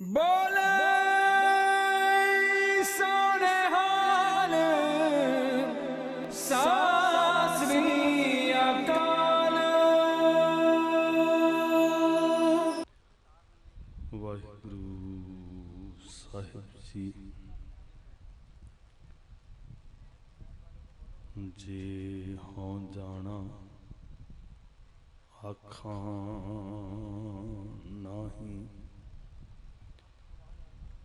बोले सोने हाल सास भी अकाल। वाहिगुरु साहिब जी जे हों जाना आखां नाही,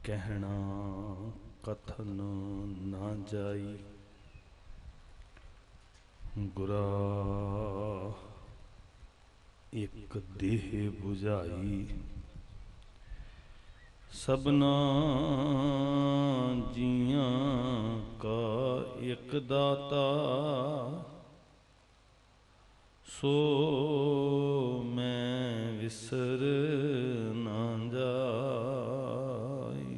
कहना कथन ना जाई। गुरा एक देह बुझाई, सबना जियां का एक दाता। सो मैं विसर ना जाई।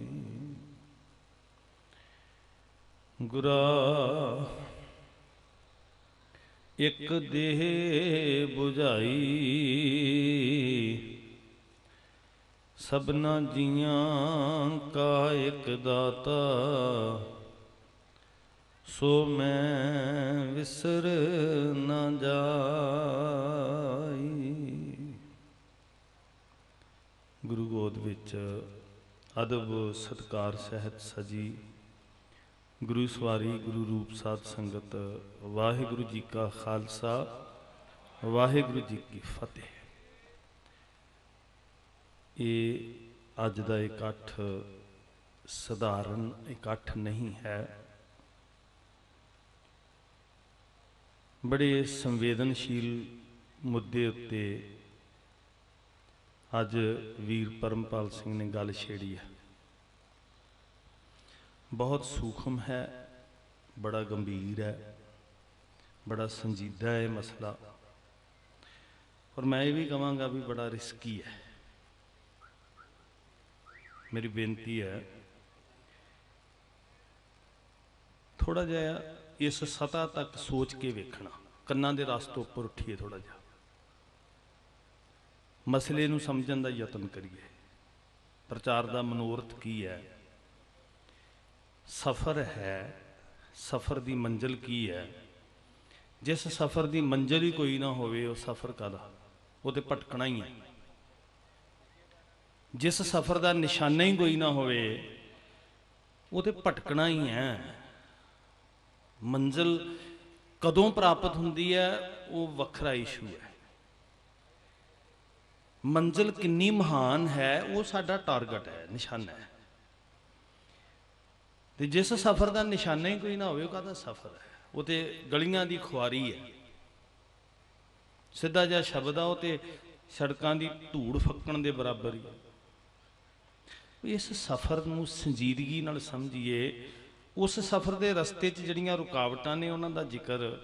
गुरा एक देह बुझाई, सबना जियां का एक दाता। सो मैं विसर ना जाई। गुरु गोद विच अदब सत्कार सहित सजी गुरु सवारी गुरु रूप साध संगत। वाहिगुरु जी का खालसा वाहिगुरु जी की फतेह। ये अज दा इकट्ठ सधारण इकट्ठ नहीं है, बड़े संवेदनशील मुद्दे उत्ते अज वीर परमपाल सिंह ने गल छेड़ी है। बहुत सूखम है, बड़ा गंभीर है, बड़ा संजीदा है मसला, और मैं ये भी कहांगा भी बड़ा रिस्की है। मेरी बेनती है थोड़ा जिहा इस सतह तक सोच के वेखना, कन्नां दे रास्ते उपर उठिए, थोड़ा जिहा मसले नूं समझण दा यतन करिए। प्रचार दा मनोरथ की है, सफ़र है, सफ़र दी मंजिल की है। जिस सफ़र दी मंजिल ही कोई ना होवे वो सफ़र कादा, वो ते भटकना ही है। जिस सफ़र दा निशाना ही कोई ना होवे वो ते भटकना ही है। मंजिल कदों प्राप्त हुंदी है वो वखरा इशू है। मंजिल कितनी महान है वो साडा टारगेट है, निशाना है। तो जिस सफ़र का निशाना ही कोई ना हो काहदा सफ़र है, वो तो गलियां की खुआरी है। सीधा जिहा शब्द आ वो तो सड़कों की धूड़ फक्कण के बराबर ही। इस सफ़र नूं संजीदगी नाल समझिए। उस सफ़र के रस्ते च जिहड़ियां रुकावटां ने उन्हां दा जिक्र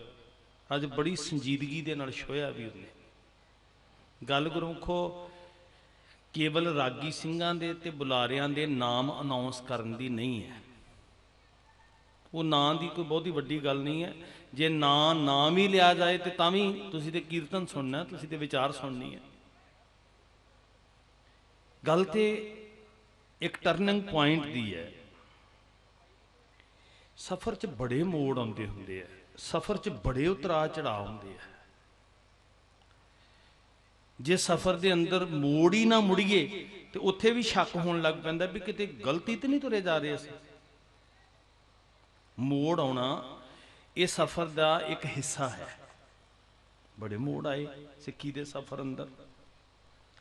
अज बड़ी संजीदगी दे नाल छोया भी उन्हें। गल गुरमुखो केवल रागी ਸਿੰਘਾਂ ਦੇ ਤੇ ਬੁਲਾਰਿਆਂ ਦੇ नाम अनाउंस करन दी नहीं है। वो नां दी कोई बहुत ही वड्डी गल नहीं है। जे नाम ही लिया जाए तो तां भी तुसीं ते कीर्तन सुनना, तुसीं ते विचार सुननी है। गल ते एक टर्निंग पॉइंट दी है। सफ़र च बड़े मोड़ आउंदे हुंदे है, सफ़र च बड़े उतरा चढ़ाव हुंदे है। जे सफ़र के अंदर मोड़ ही ना मुड़िए तो उत्थे भी शक होने लग पैंदा भी किते गलती तो नहीं तुरे जा रहे असीं। मोड़ आउणा ये सफ़र का एक हिस्सा है। बड़े मोड़ आए सिक्खी के सफ़र अंदर,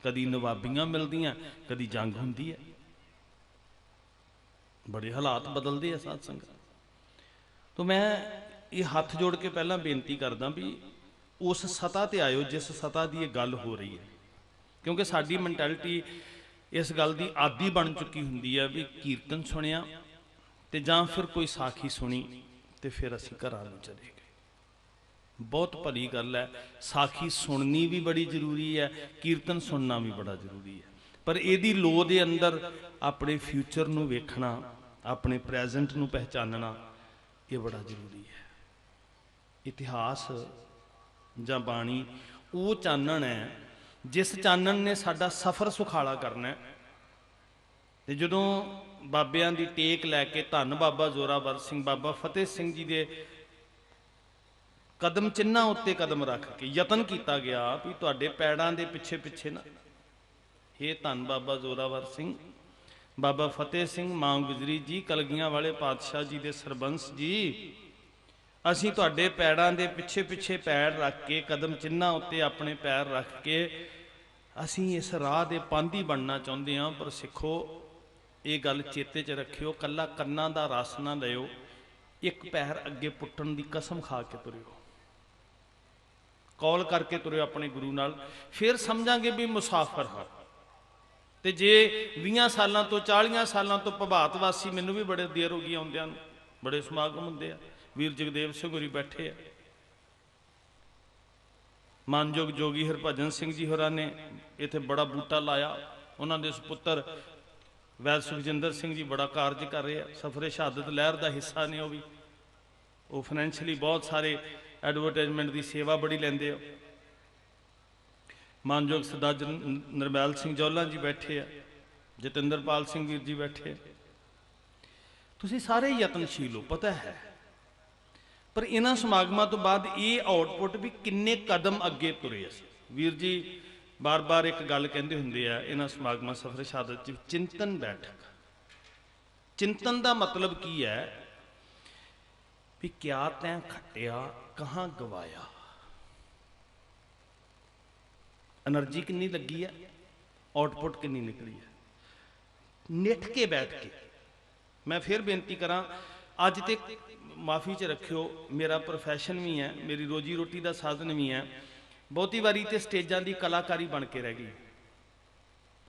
कदी नवाबियां मिलदियां, कदी जंग हुंदी है, बड़े हालात बदलते हैं साध संगत। तो मैं ये हाथ जोड़ के पहला बेनती करदा भी उस सतह ते आयो जिस सतह की गल हो रही है, क्योंकि साडी मैंटैलिटी इस गल की आदि बन चुकी हुंदी है भी कीर्तन सुनिया ते जां फिर कोई साखी सुनी तो फिर असीं घरां नूं चले गए। बहुत भली गल है, साखी सुननी भी बड़ी जरूरी है, कीर्तन सुनना भी बड़ा जरूरी है, पर इहदी लो दे अंदर अपने फ्यूचर नूं वेखना, अपने प्रैजेंट नूं पहचानना ये बड़ा जरूरी है। इतिहास जां बाणी वो चानण है जिस चानण ने साडा सफ़र सुखाला करना है। ਤੇ ਜਦੋਂ ਬਾਬਿਆਂ ਦੀ ਟੇਕ ਲੈ ਕੇ ਧੰਨ ਬਾਬਾ ਜ਼ੋਰਾਵਰ ਸਿੰਘ, ਬਾਬਾ ਫਤਿਹ ਸਿੰਘ ਜੀ ਦੇ ਕਦਮ ਚਿੰਨ੍ਹਾਂ ਉੱਤੇ ਕਦਮ ਰੱਖ ਕੇ ਯਤਨ ਕੀਤਾ ਗਿਆ ਵੀ ਤੁਹਾਡੇ ਪੈੜਾਂ ਦੇ ਪਿੱਛੇ ਪਿੱਛੇ ਨਾ, ਇਹ ਧੰਨ ਬਾਬਾ ਜ਼ੋਰਾਵਰ ਸਿੰਘ, ਬਾਬਾ ਫਤਿਹ ਸਿੰਘ, ਮਾਂ ਗੁਜਰੀ ਜੀ, ਕਲਗੀਆਂ ਵਾਲੇ ਪਾਤਸ਼ਾਹ ਜੀ ਦੇ ਸਰਬੰਸ ਜੀ, ਅਸੀਂ ਤੁਹਾਡੇ ਪੈੜਾਂ ਦੇ ਪਿੱਛੇ ਪਿੱਛੇ ਪੈਰ ਰੱਖ ਕੇ, ਕਦਮ ਚਿੰਨ੍ਹਾਂ ਉੱਤੇ ਆਪਣੇ ਪੈਰ ਰੱਖ ਕੇ ਅਸੀਂ ਇਸ ਰਾਹ ਦੇ ਪਾਂਧੀ ਬਣਨਾ ਚਾਹੁੰਦੇ ਹਾਂ। ਪਰ ਸਿੱਖੋ, ਇਹ ਗੱਲ ਚੇਤੇ 'ਚ ਰੱਖਿਓ, ਕੱਲਾ ਕੰਨਾਂ ਦਾ ਰਸ ਨਾ ਲਿਓ, ਇੱਕ ਪੈਰ ਅੱਗੇ ਪੁੱਟਣ ਦੀ ਕਸਮ ਖਾ ਕੇ ਤੁਰਿਓ, ਕੌਲ ਕਰਕੇ ਤੁਰਿਓ ਆਪਣੇ ਗੁਰੂ ਨਾਲ, ਫਿਰ ਸਮਝਾਂਗੇ ਵੀ ਮੁਸਾਫਰ ਹਾਂ। ਤੇ ਜੇ 20 ਸਾਲਾਂ ਤੋਂ 40 ਸਾਲਾਂ ਤੋਂ ਪ੍ਰਭਾਤ ਵਾਸੀ, ਮੈਨੂੰ ਵੀ ਬੜੇ ਦੇਰ ਹੋ ਗਈ ਆਉਂਦਿਆਂ ਨੂੰ, ਬੜੇ ਸਮਾਗਮ ਹੁੰਦੇ ਆ, ਵੀਰ ਜਗਦੇਵ ਸਿੰਘ ਹੋਰੀ ਬੈਠੇ ਆ, ਮਾਨਯੋਗ ਜੋਗੀ ਹਰਭਜਨ ਸਿੰਘ ਜੀ ਹੋਰਾਂ ਨੇ ਇੱਥੇ ਬੜਾ ਬੂਟਾ ਲਾਇਆ, ਉਹਨਾਂ ਦੇ ਸੁਪੁੱਤਰ ਵੈਦ ਸੁਖਜਿੰਦਰ ਸਿੰਘ ਜੀ ਬੜਾ ਕਾਰਜ ਕਰ ਰਹੇ ਆ, ਸਫਰੇ ਸ਼ਹਾਦਤ ਲਹਿਰ ਦਾ ਹਿੱਸਾ ਨੇ ਉਹ ਵੀ, ਉਹ ਫਾਈਨੈਂਸ਼ੀਅਲੀ ਬਹੁਤ ਸਾਰੇ ਐਡਵਰਟਾਈਜ਼ਮੈਂਟ ਦੀ ਸੇਵਾ ਬੜੀ ਲੈਂਦੇ ਆ। ਮਾਨਯੋਗ ਸਰਦਾਰ ਨਰਮੈਲ ਸਿੰਘ ਜੌਲਾ ਜੀ ਬੈਠੇ ਆ, ਜਤਿੰਦਰਪਾਲ ਸਿੰਘ ਵੀਰ ਜੀ ਬੈਠੇ ਆ, ਤੁਸੀਂ ਸਾਰੇ ਯਤਨਸ਼ੀਲ ਹੋ, ਪਤਾ ਹੈ। ਪਰ ਇਹਨਾਂ ਸਮਾਗਮਾਂ ਤੋਂ ਬਾਅਦ ਇਹ ਆਊਟਪੁੱਟ ਵੀ ਕਿੰਨੇ ਕਦਮ ਅੱਗੇ ਤੁਰੇ ਅਸੀਂ। ਵੀਰ ਜੀ ਬਾਰ-ਬਾਰ ਇੱਕ ਗੱਲ ਕਹਿੰਦੇ ਹੁੰਦੇ ਆ ਇਹਨਾਂ ਸਮਾਗਮਾਂ ਸਫਰੇ ਸ਼ਹਾਦਤ 'ਚ, ਚਿੰਤਨ ਬੈਠਕ। ਚਿੰਤਨ ਦਾ ਮਤਲਬ ਕੀ ਹੈ ਵੀ ਕਿਆ ਤੈਂ ਖੱਟਿਆ ਕਹਾਂ ਗਵਾਇਆ, એનર્ਜੀ ਕਿੰਨੀ ਲੱਗੀ ਹੈ, ਆਊਟਪੁੱਟ ਕਿੰਨੀ ਨਿਕਲੀ ਹੈ। ਨਿੱਠ ਕੇ ਬੈਠ ਕੇ, ਮੈਂ ਫਿਰ ਬੇਨਤੀ ਕਰਾਂ, ਅੱਜ ਤੇ ਮਾਫੀ 'ਚ ਰੱਖਿਓ, ਮੇਰਾ ਪ੍ਰੋਫੈਸ਼ਨ ਵੀ ਹੈ, ਮੇਰੀ ਰੋਜੀ ਰੋਟੀ ਦਾ ਸਾਧਨ ਵੀ ਹੈ, ਬਹੁਤੀ ਵਾਰੀ ਤੇ ਸਟੇਜਾਂ ਦੀ ਕਲਾਕਾਰੀ ਬਣ ਕੇ ਰਹਿ ਗਈ।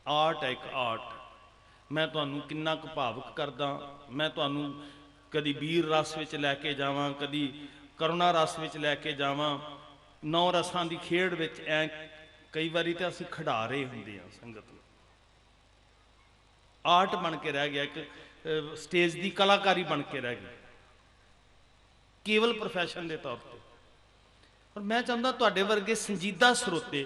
ਆਰਟ ਹੈ ਇੱਕ ਆਰਟ। ਮੈਂ ਤੁਹਾਨੂੰ ਕਿੰਨਾ ਕੁ ਭਾਵੁਕ ਕਰਦਾ, ਮੈਂ ਤੁਹਾਨੂੰ ਕਦੀ ਵੀਰ ਰਸ ਵਿੱਚ ਲੈ ਕੇ ਜਾਵਾਂ, ਕਦੀ ਕਰੁਣਾ ਰਸ ਵਿੱਚ ਲੈ ਕੇ ਜਾਵਾਂ, 9 ਰਸਾਂ ਦੀ ਖੇਡ ਵਿੱਚ ਐ ਕਈ ਵਾਰੀ ਤਾਂ ਅਸੀਂ ਖਿਡਾ ਰਹੇ ਹੁੰਦੇ ਹਾਂ ਸੰਗਤ ਨੂੰ। ਆਰਟ ਬਣ ਕੇ ਰਹਿ ਗਿਆ, ਇੱਕ ਸਟੇਜ ਦੀ ਕਲਾਕਾਰੀ ਬਣ ਕੇ ਰਹਿ ਗਈ, ਕੇਵਲ ਪ੍ਰੋਫੈਸ਼ਨ ਦੇ ਤੌਰ ਤੇ। ਔਰ ਮੈਂ ਚਾਹੁੰਦਾ ਤੁਹਾਡੇ ਵਰਗੇ ਸੰਜੀਦਾ ਸਰੋਤੇ,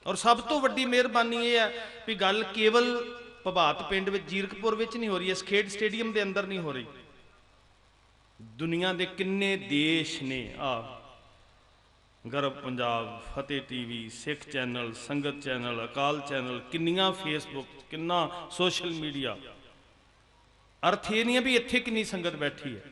ਔਰ ਸਭ ਤੋਂ ਵੱਡੀ ਮਿਹਰਬਾਨੀ ਇਹ ਹੈ ਵੀ ਗੱਲ ਕੇਵਲ ਪ੍ਰਭਾਤ ਪਿੰਡ ਵਿੱਚ, ਜੀਰਕਪੁਰ ਵਿੱਚ ਨਹੀਂ ਹੋ ਰਹੀ, ਇਸ ਖੇਡ ਸਟੇਡੀਅਮ ਦੇ ਅੰਦਰ ਨਹੀਂ ਹੋ ਰਹੀ। ਦੁਨੀਆ ਦੇ ਕਿੰਨੇ ਦੇਸ਼ ਨੇ, ਗਰਵ ਪੰਜਾਬ, ਫਤਿਹ ਟੀਵੀ, ਸਿੱਖ ਚੈਨਲ, ਸੰਗਤ ਚੈਨਲ, ਅਕਾਲ ਚੈਨਲ, ਕਿੰਨੀਆਂ ਫੇਸਬੁੱਕ, ਕਿੰਨਾ ਸੋਸ਼ਲ ਮੀਡੀਆ। ਅਰਥ ਇਹ ਨਹੀਂ ਹੈ ਵੀ ਇੱਥੇ ਕਿੰਨੀ ਸੰਗਤ ਬੈਠੀ ਹੈ।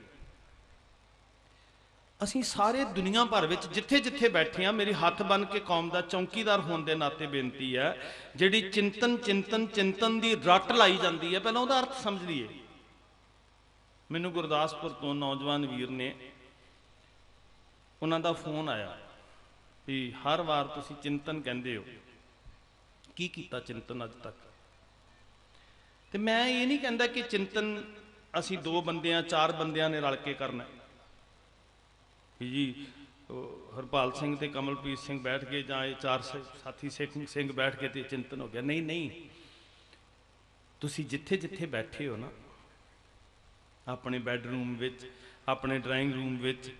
ਅਸੀਂ ਸਾਰੇ ਦੁਨੀਆ ਭਰ ਵਿੱਚ ਜਿੱਥੇ ਜਿੱਥੇ ਬੈਠੇ ਹਾਂ, ਮੇਰੀ ਹੱਥ ਬੰਨ ਕੇ ਕੌਮ ਦਾ ਚੌਕੀਦਾਰ ਹੋਣ ਦੇ ਨਾਤੇ ਬੇਨਤੀ ਹੈ, ਜਿਹੜੀ ਚਿੰਤਨ ਦੀ ਰੱਟ ਲਾਈ ਜਾਂਦੀ ਹੈ, ਪਹਿਲਾਂ ਉਹਦਾ ਅਰਥ ਸਮਝ ਲਈਏ। ਮੈਨੂੰ ਗੁਰਦਾਸਪੁਰ ਤੋਂ ਨੌਜਵਾਨ ਵੀਰ ਨੇ, ਉਹਨਾਂ ਦਾ ਫੋਨ ਆਇਆ ਵੀ ਹਰ ਵਾਰ ਤੁਸੀਂ ਚਿੰਤਨ ਕਹਿੰਦੇ ਹੋ, ਕੀ ਕੀਤਾ ਚਿੰਤਨ ਅੱਜ ਤੱਕ? ਤੇ ਮੈਂ ਇਹ ਨਹੀਂ ਕਹਿੰਦਾ ਕਿ ਚਿੰਤਨ ਅਸੀਂ 2 ਬੰਦਿਆਂ 4 ਬੰਦਿਆਂ ਨੇ ਰਲ ਕੇ ਕਰਨਾ ਜੀ, ਹਰਪਾਲ ਸਿੰਘ ਤੇ ਕਮਲਪ੍ਰੀਤ ਸਿੰਘ ਬੈਠ ਕੇ, ਜਾਂ ਇਹ 4 ਸਾਥੀ ਸਿੰਘ ਬੈਠ ਕੇ ਤੇ ਚਿੰਤਨ ਹੋ ਗਿਆ। ਨਹੀਂ ਨਹੀਂ, ਤੁਸੀਂ ਜਿੱਥੇ ਜਿੱਥੇ ਬੈਠੇ ਹੋ ਨਾ, ਆਪਣੇ ਬੈੱਡਰੂਮ ਵਿੱਚ, ਆਪਣੇ ਡਰਾਇੰਗ ਰੂਮ ਵਿੱਚ,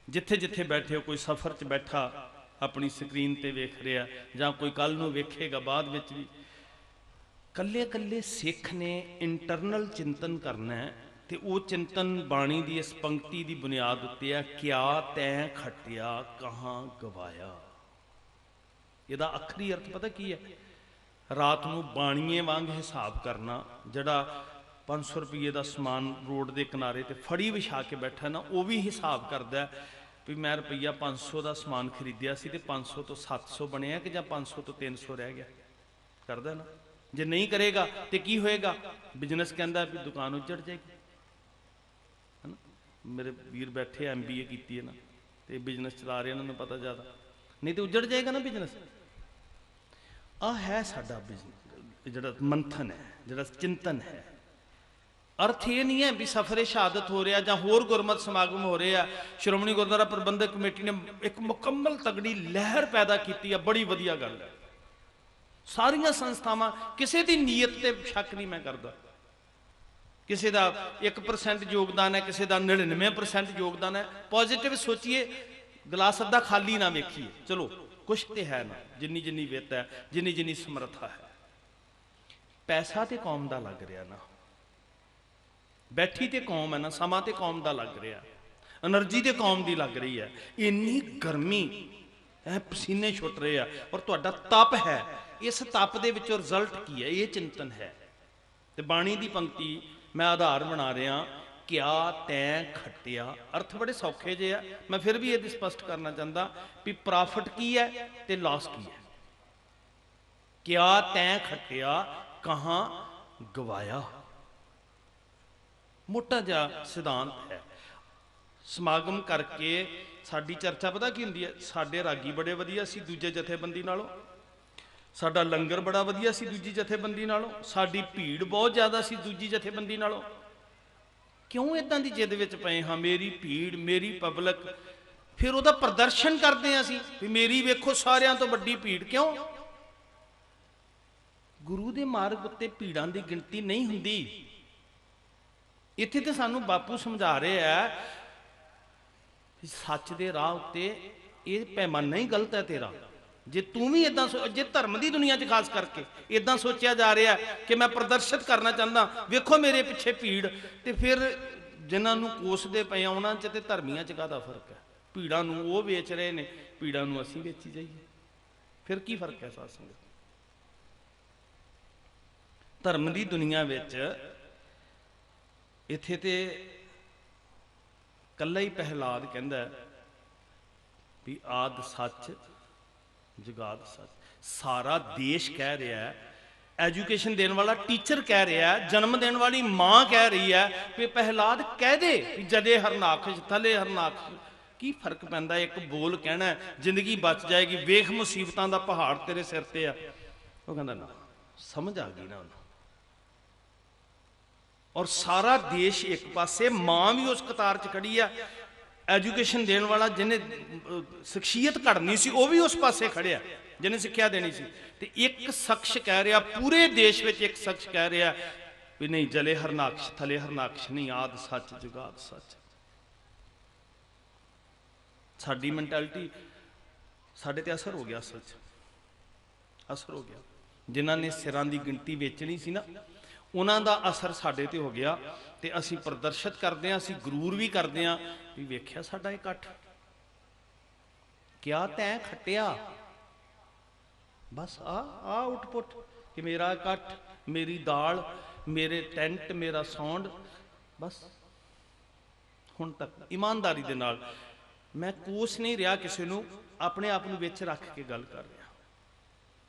ਜਿੱਥੇ ਜਿੱਥੇ ਬੈਠੇ ਹੋ, ਕੋਈ ਸਫ਼ਰ 'ਚ ਬੈਠਾ ਆਪਣੀ ਸਕਰੀਨ ਤੇ ਵੇਖ ਰਿਹਾ, ਜਾਂ ਕੋਈ ਕੱਲ ਨੂੰ ਵੇਖੇਗਾ ਬਾਅਦ ਵਿੱਚ ਵੀ, ਕੱਲੇ ਕੱਲੇ ਸਿੱਖ ਨੇ ਇੰਟਰਨਲ ਚਿੰਤਨ ਕਰਨਾ ਹੈ। ਤੇ ਉਹ ਚਿੰਤਨ ਬਾਣੀ ਦੀ ਇਸ ਪੰਕਤੀ ਦੀ ਬੁਨਿਆਦ ਉੱਤੇ ਆ, ਕਿਆ ਤੈਂ ਖੱਟਿਆ ਕਹਾਂ ਗਵਾਇਆ। ਇਹਦਾ ਆਖਰੀ ਅਰਥ ਪਤਾ ਕੀ ਹੈ? ਰਾਤ ਨੂੰ ਬਾਣੀਏ ਵਾਂਗ ਹਿਸਾਬ ਕਰਨਾ। ਜਿਹੜਾ 500 ਰੁਪਏ ਦਾ ਸਮਾਨ ਰੋਡ ਦੇ ਕਿਨਾਰੇ ਤੇ ਫੜੀ ਵਿਛਾ ਕੇ ਬੈਠਾ ਨਾ, ਉਹ ਵੀ ਹਿਸਾਬ ਕਰਦਾ ਵੀ ਮੈਂ ਰੁਪਈਆ 500 ਦਾ ਸਮਾਨ ਖਰੀਦਿਆ ਸੀ ਤੇ 500 ਤੋਂ 700 ਬਣਿਆ ਕਿ ਜਾਂ 500 ਤੋਂ 300 ਰਹਿ ਗਿਆ। ਕਰਦਾ ਨਾ? ਜੇ ਨਹੀਂ ਕਰੇਗਾ ਤੇ ਕੀ ਹੋਏਗਾ? ਬਿਜ਼ਨਸ ਕਹਿੰਦਾ ਵੀ ਦੁਕਾਨ ਉੱਜੜ ਜਾਏਗੀ। ਮੇਰੇ ਵੀਰ ਬੈਠੇ MBA ਕੀਤੀ ਹੈ ਨਾ, ਤੇ ਬਿਜ਼ਨਸ ਚਲਾ ਰਹੇ, ਉਹਨਾਂ ਨੂੰ ਪਤਾ ਜ਼ਿਆਦਾ, ਨਹੀਂ ਤੇ ਉੱਜੜ ਜਾਏਗਾ ਨਾ ਬਿਜ਼ਨਸ। ਆ ਹੈ ਸਾਡਾ ਬਿਜ਼ਨਸ, ਜਿਹੜਾ ਮੰਥਨ ਹੈ, ਜਿਹੜਾ ਚਿੰਤਨ ਹੈ। ਅਰਥ ਇਹ ਨਹੀਂ ਹੈ ਵੀ ਸਫਰੇ ਸ਼ਹਾਦਤ ਹੋ ਰਿਹਾ ਜਾਂ ਹੋਰ ਗੁਰਮਤਿ ਸਮਾਗਮ ਹੋ ਰਹੇ ਆ। ਸ਼੍ਰੋਮਣੀ ਗੁਰਦੁਆਰਾ ਪ੍ਰਬੰਧਕ ਕਮੇਟੀ ਨੇ ਇੱਕ ਮੁਕੰਮਲ ਤਗੜੀ ਲਹਿਰ ਪੈਦਾ ਕੀਤੀ ਆ, ਬੜੀ ਵਧੀਆ ਗੱਲ ਹੈ। ਸਾਰੀਆਂ ਸੰਸਥਾਵਾਂ, ਕਿਸੇ ਦੀ ਨੀਅਤ ਤੇ ਸ਼ੱਕ ਨਹੀਂ ਮੈਂ ਕਰਦਾ, ਕਿਸੇ ਦਾ 1% ਯੋਗਦਾਨ ਹੈ, ਕਿਸੇ ਦਾ 99% ਯੋਗਦਾਨ ਹੈ। ਪੋਜ਼ਿਟਿਵ ਸੋਚੀਏ, ਗਲਾਸ ਅੱਧਾ ਖਾਲੀ ਨਾ ਵੇਖੀਏ। ਚਲੋ ਕੁਛ ਤੇ ਹੈ ਨਾ, ਜਿੰਨੀ ਜਿੰਨੀ ਵਿੱਤ ਹੈ, ਜਿੰਨੀ ਜਿੰਨੀ ਸਮਰੱਥਾ ਹੈ। ਪੈਸਾ ਤੇ ਕੌਮ ਦਾ ਲੱਗ ਰਿਹਾ ਨਾ, ਬੈਠੀ ਤੇ ਕੌਮ ਹੈ ਨਾ, ਸਮਾਂ ਤੇ ਕੌਮ ਦਾ ਲੱਗ ਰਿਹਾ, એનર્ਜੀ ਤੇ ਕੌਮ ਦੀ ਲੱਗ ਰਹੀ ਹੈ। ਇੰਨੀ ਗਰਮੀ ਹੈ, ਪਸੀਨੇ ਛੁੱਟ ਰਹੇ ਆ, ਔਰ ਤੁਹਾਡਾ ਤਪ ਹੈ, ਇਸ ਤਪ ਦੇ ਵਿੱਚੋਂ ਰਿਜ਼ਲਟ ਕੀ ਹੈ, ਇਹ ਚਿੰਤਨ ਹੈ। ਤੇ ਬਾਣੀ ਦੀ ਪੰਕਤੀ ਮੈਂ ਆਧਾਰ ਬਣਾ ਰਿਹਾ, ਕਿਆ ਤੈਂ ਖੱਟਿਆ। ਅਰਥ ਬੜੇ ਸੌਖੇ ਜਿਹੇ ਆ, ਮੈਂ ਫਿਰ ਵੀ ਇਹਦੀ ਸਪਸ਼ਟ ਕਰਨਾ ਚਾਹੁੰਦਾ ਵੀ ਪ੍ਰੋਫਿਟ ਕੀ ਹੈ ਤੇ ਲਾਸ ਕੀ ਹੈ। ਕਿਆ ਤੈਂ ਖੱਟਿਆ ਕਹਾਂ ਗਵਾਇਆ, ਮੋਟਾ ਜਿਹਾ ਸਿਧਾਂਤ ਹੈ। ਸਮਾਗਮ ਕਰਕੇ ਸਾਡੀ ਚਰਚਾ ਪਤਾ ਕੀ ਹੁੰਦੀ ਹੈ, ਸਾਡੇ ਰਾਗੀ ਬੜੇ ਵਧੀਆ ਸੀ ਦੂਜੇ ਜਥੇਬੰਦੀ ਨਾਲੋਂ, ਸਾਡਾ ਲੰਗਰ ਬੜਾ ਵਧੀਆ ਸੀ ਦੂਜੀ ਜਥੇਬੰਦੀ ਨਾਲੋਂ, ਸਾਡੀ ਭੀੜ ਬਹੁਤ ਜ਼ਿਆਦਾ ਸੀ ਦੂਜੀ ਜਥੇਬੰਦੀ ਨਾਲੋਂ। ਕਿਉਂ ਇਦਾਂ ਦੀ ਜਿੱਦ ਵਿੱਚ ਪਏ ਹਾਂ, ਮੇਰੀ ਭੀੜ, ਮੇਰੀ ਪਬਲਿਕ, ਫਿਰ ਉਹਦਾ ਪ੍ਰਦਰਸ਼ਨ ਕਰਦੇ ਹਾਂ ਅਸੀਂ ਵੀ ਮੇਰੀ ਵੇਖੋ ਸਾਰਿਆਂ ਤੋਂ ਵੱਡੀ ਭੀੜ। ਕਿਉਂ? ਗੁਰੂ ਦੇ ਮਾਰਗ ਉੱਤੇ ਭੀੜਾਂ ਦੀ ਗਿਣਤੀ ਨਹੀਂ ਹੁੰਦੀ। ਇੱਥੇ ਤੇ ਸਾਨੂੰ ਬਾਪੂ ਸਮਝਾ ਰਹੇ ਆ ਸੱਚ ਦੇ ਰਾਹ ਉੱਤੇ ਇਹ ਪੈਮਾਨਾ ਹੀ ਗਲਤ ਹੈ ਤੇਰਾ। ਜੇ ਤੂੰ ਵੀ ਇਦਾਂ ਜੇ ਧਰਮ ਦੀ ਦੁਨੀਆ 'ਚ ਖਾਸ ਕਰਕੇ ਇਦਾਂ ਸੋਚਿਆ ਜਾ ਰਿਹਾ ਕਿ ਮੈਂ ਪ੍ਰਦਰਸ਼ਿਤ ਕਰਨਾ ਚਾਹੁੰਦਾ, ਵੇਖੋ ਮੇਰੇ ਪਿੱਛੇ ਭੀੜ, ਤੇ ਫਿਰ ਜਿਨ੍ਹਾਂ ਨੂੰ ਕੋਸਦੇ ਪਏ ਆ ਉਹਨਾਂ 'ਚ ਤੇ ਧਰਮੀਆਂ 'ਚ ਕਾਹਦਾ ਫਰਕ ਹੈ? ਭੀੜਾਂ ਨੂੰ ਉਹ ਵੇਚ ਰਹੇ ਨੇ, ਭੀੜਾਂ ਨੂੰ ਅਸੀਂ ਵੇਚੀ ਜਾਈਏ, ਫਿਰ ਕੀ ਫਰਕ ਹੈ ਸਾਧ ਸੰਗਤ? ਧਰਮ ਦੀ ਦੁਨੀਆ ਵਿੱਚ ਇੱਥੇ ਤੇ ਕੱਲਾ ਹੀ ਪ੍ਰਹਿਲਾਦ ਕਹਿੰਦਾ ਵੀ ਆਦ ਸੱਚ ਜੁਗਾਦ ਸੱਚ। ਸਾਰਾ ਦੇਸ਼ ਕਹਿ ਰਿਹਾ ਹੈ, ਐਜੂਕੇਸ਼ਨ ਦੇਣ ਵਾਲਾ ਟੀਚਰ ਕਹਿ ਰਿਹਾ ਹੈ, ਜਨਮ ਦੇਣ ਵਾਲੀ ਮਾਂ ਕਹਿ ਰਹੀ ਹੈ ਵੀ ਪ੍ਰਹਿਲਾਦ ਕਹਿ ਦੇ ਵੀ ਜਦੇ ਹਰਨਾਕਸ਼ ਥਲੇ ਹਰਨਾਕਸ਼। ਕੀ ਫਰਕ ਪੈਂਦਾ? ਇੱਕ ਬੋਲ ਕਹਿਣਾ ਜ਼ਿੰਦਗੀ ਬਚ ਜਾਏਗੀ, ਵੇਖ ਮੁਸੀਬਤਾਂ ਦਾ ਪਹਾੜ ਤੇਰੇ ਸਿਰ ਤੇ ਆ। ਉਹ ਕਹਿੰਦਾ ਨਾ, ਸਮਝ ਆ ਗਈ ਨਾ ਉਹਨੂੰ। ਔਰ ਸਾਰਾ ਦੇਸ਼ ਇੱਕ ਪਾਸੇ, ਮਾਂ ਵੀ ਉਸ ਕਤਾਰ 'ਚ ਖੜੀ ਆ, ਐਜੂਕੇਸ਼ਨ ਦੇਣ ਵਾਲਾ ਜਿਹਨੇ ਸ਼ਖਸੀਅਤ ਘੜਨੀ ਸੀ ਉਹ ਵੀ ਉਸ ਪਾਸੇ ਖੜਿਆ ਜਿਹਨੇ ਸਿੱਖਿਆ ਦੇਣੀ ਸੀ। ਤੇ ਇੱਕ ਸ਼ਖਸ ਕਹਿ ਰਿਹਾ, ਪੂਰੇ ਦੇਸ਼ ਵਿੱਚ ਇੱਕ ਸ਼ਖਸ ਕਹਿ ਰਿਹਾ ਵੀ ਨਹੀਂ, ਜਲੇ ਹਰਨਾਕਸ਼ ਥਲੇ ਹਰਨਾਕਸ਼ ਨਹੀਂ, ਆਦ ਸੱਚ ਜੁਗਾਦ ਸੱਚ। ਸਾਡੀ ਮੈਂਟੈਲਿਟੀ, ਸਾਡੇ ਤੇ ਅਸਰ ਹੋ ਗਿਆ, ਅਸਲ 'ਚ ਅਸਰ ਹੋ ਗਿਆ। ਜਿਨ੍ਹਾਂ ਨੇ ਸਿਰਾਂ ਦੀ ਗਿਣਤੀ ਵੇਚਣੀ ਸੀ ਨਾ, ਉਹਨਾਂ ਦਾ ਅਸਰ ਸਾਡੇ ਤੇ ਹੋ ਗਿਆ, ਤੇ ਅਸੀਂ ਪ੍ਰਦਰਸ਼ਿਤ ਕਰਦੇ ਹਾਂ, ਅਸੀਂ ਗਰੂਰ ਵੀ ਕਰਦੇ ਹਾਂ ਵੀ ਵੇਖਿਆ ਸਾਡਾ ਇਕੱਠ, ਕਿਆ ਤੈਂ ਖੱਟਿਆ। ਬਸ ਆ ਉਟਪੁੱਟ ਕਿ ਮੇਰਾ ਇਕੱਠ, ਮੇਰੀ ਦਾਲ, ਮੇਰੇ ਟੈਂਟ, ਮੇਰਾ ਸਾਊਂਡ। ਬਸ ਹੁਣ ਤੱਕ ਇਮਾਨਦਾਰੀ ਦੇ ਨਾਲ ਮੈਂ ਕੋਸ ਨਹੀਂ ਰਿਹਾ ਕਿਸੇ ਨੂੰ, ਆਪਣੇ ਆਪ ਨੂੰ ਵਿੱਚ ਰੱਖ ਕੇ ਗੱਲ ਕਰ ਰਿਹਾ।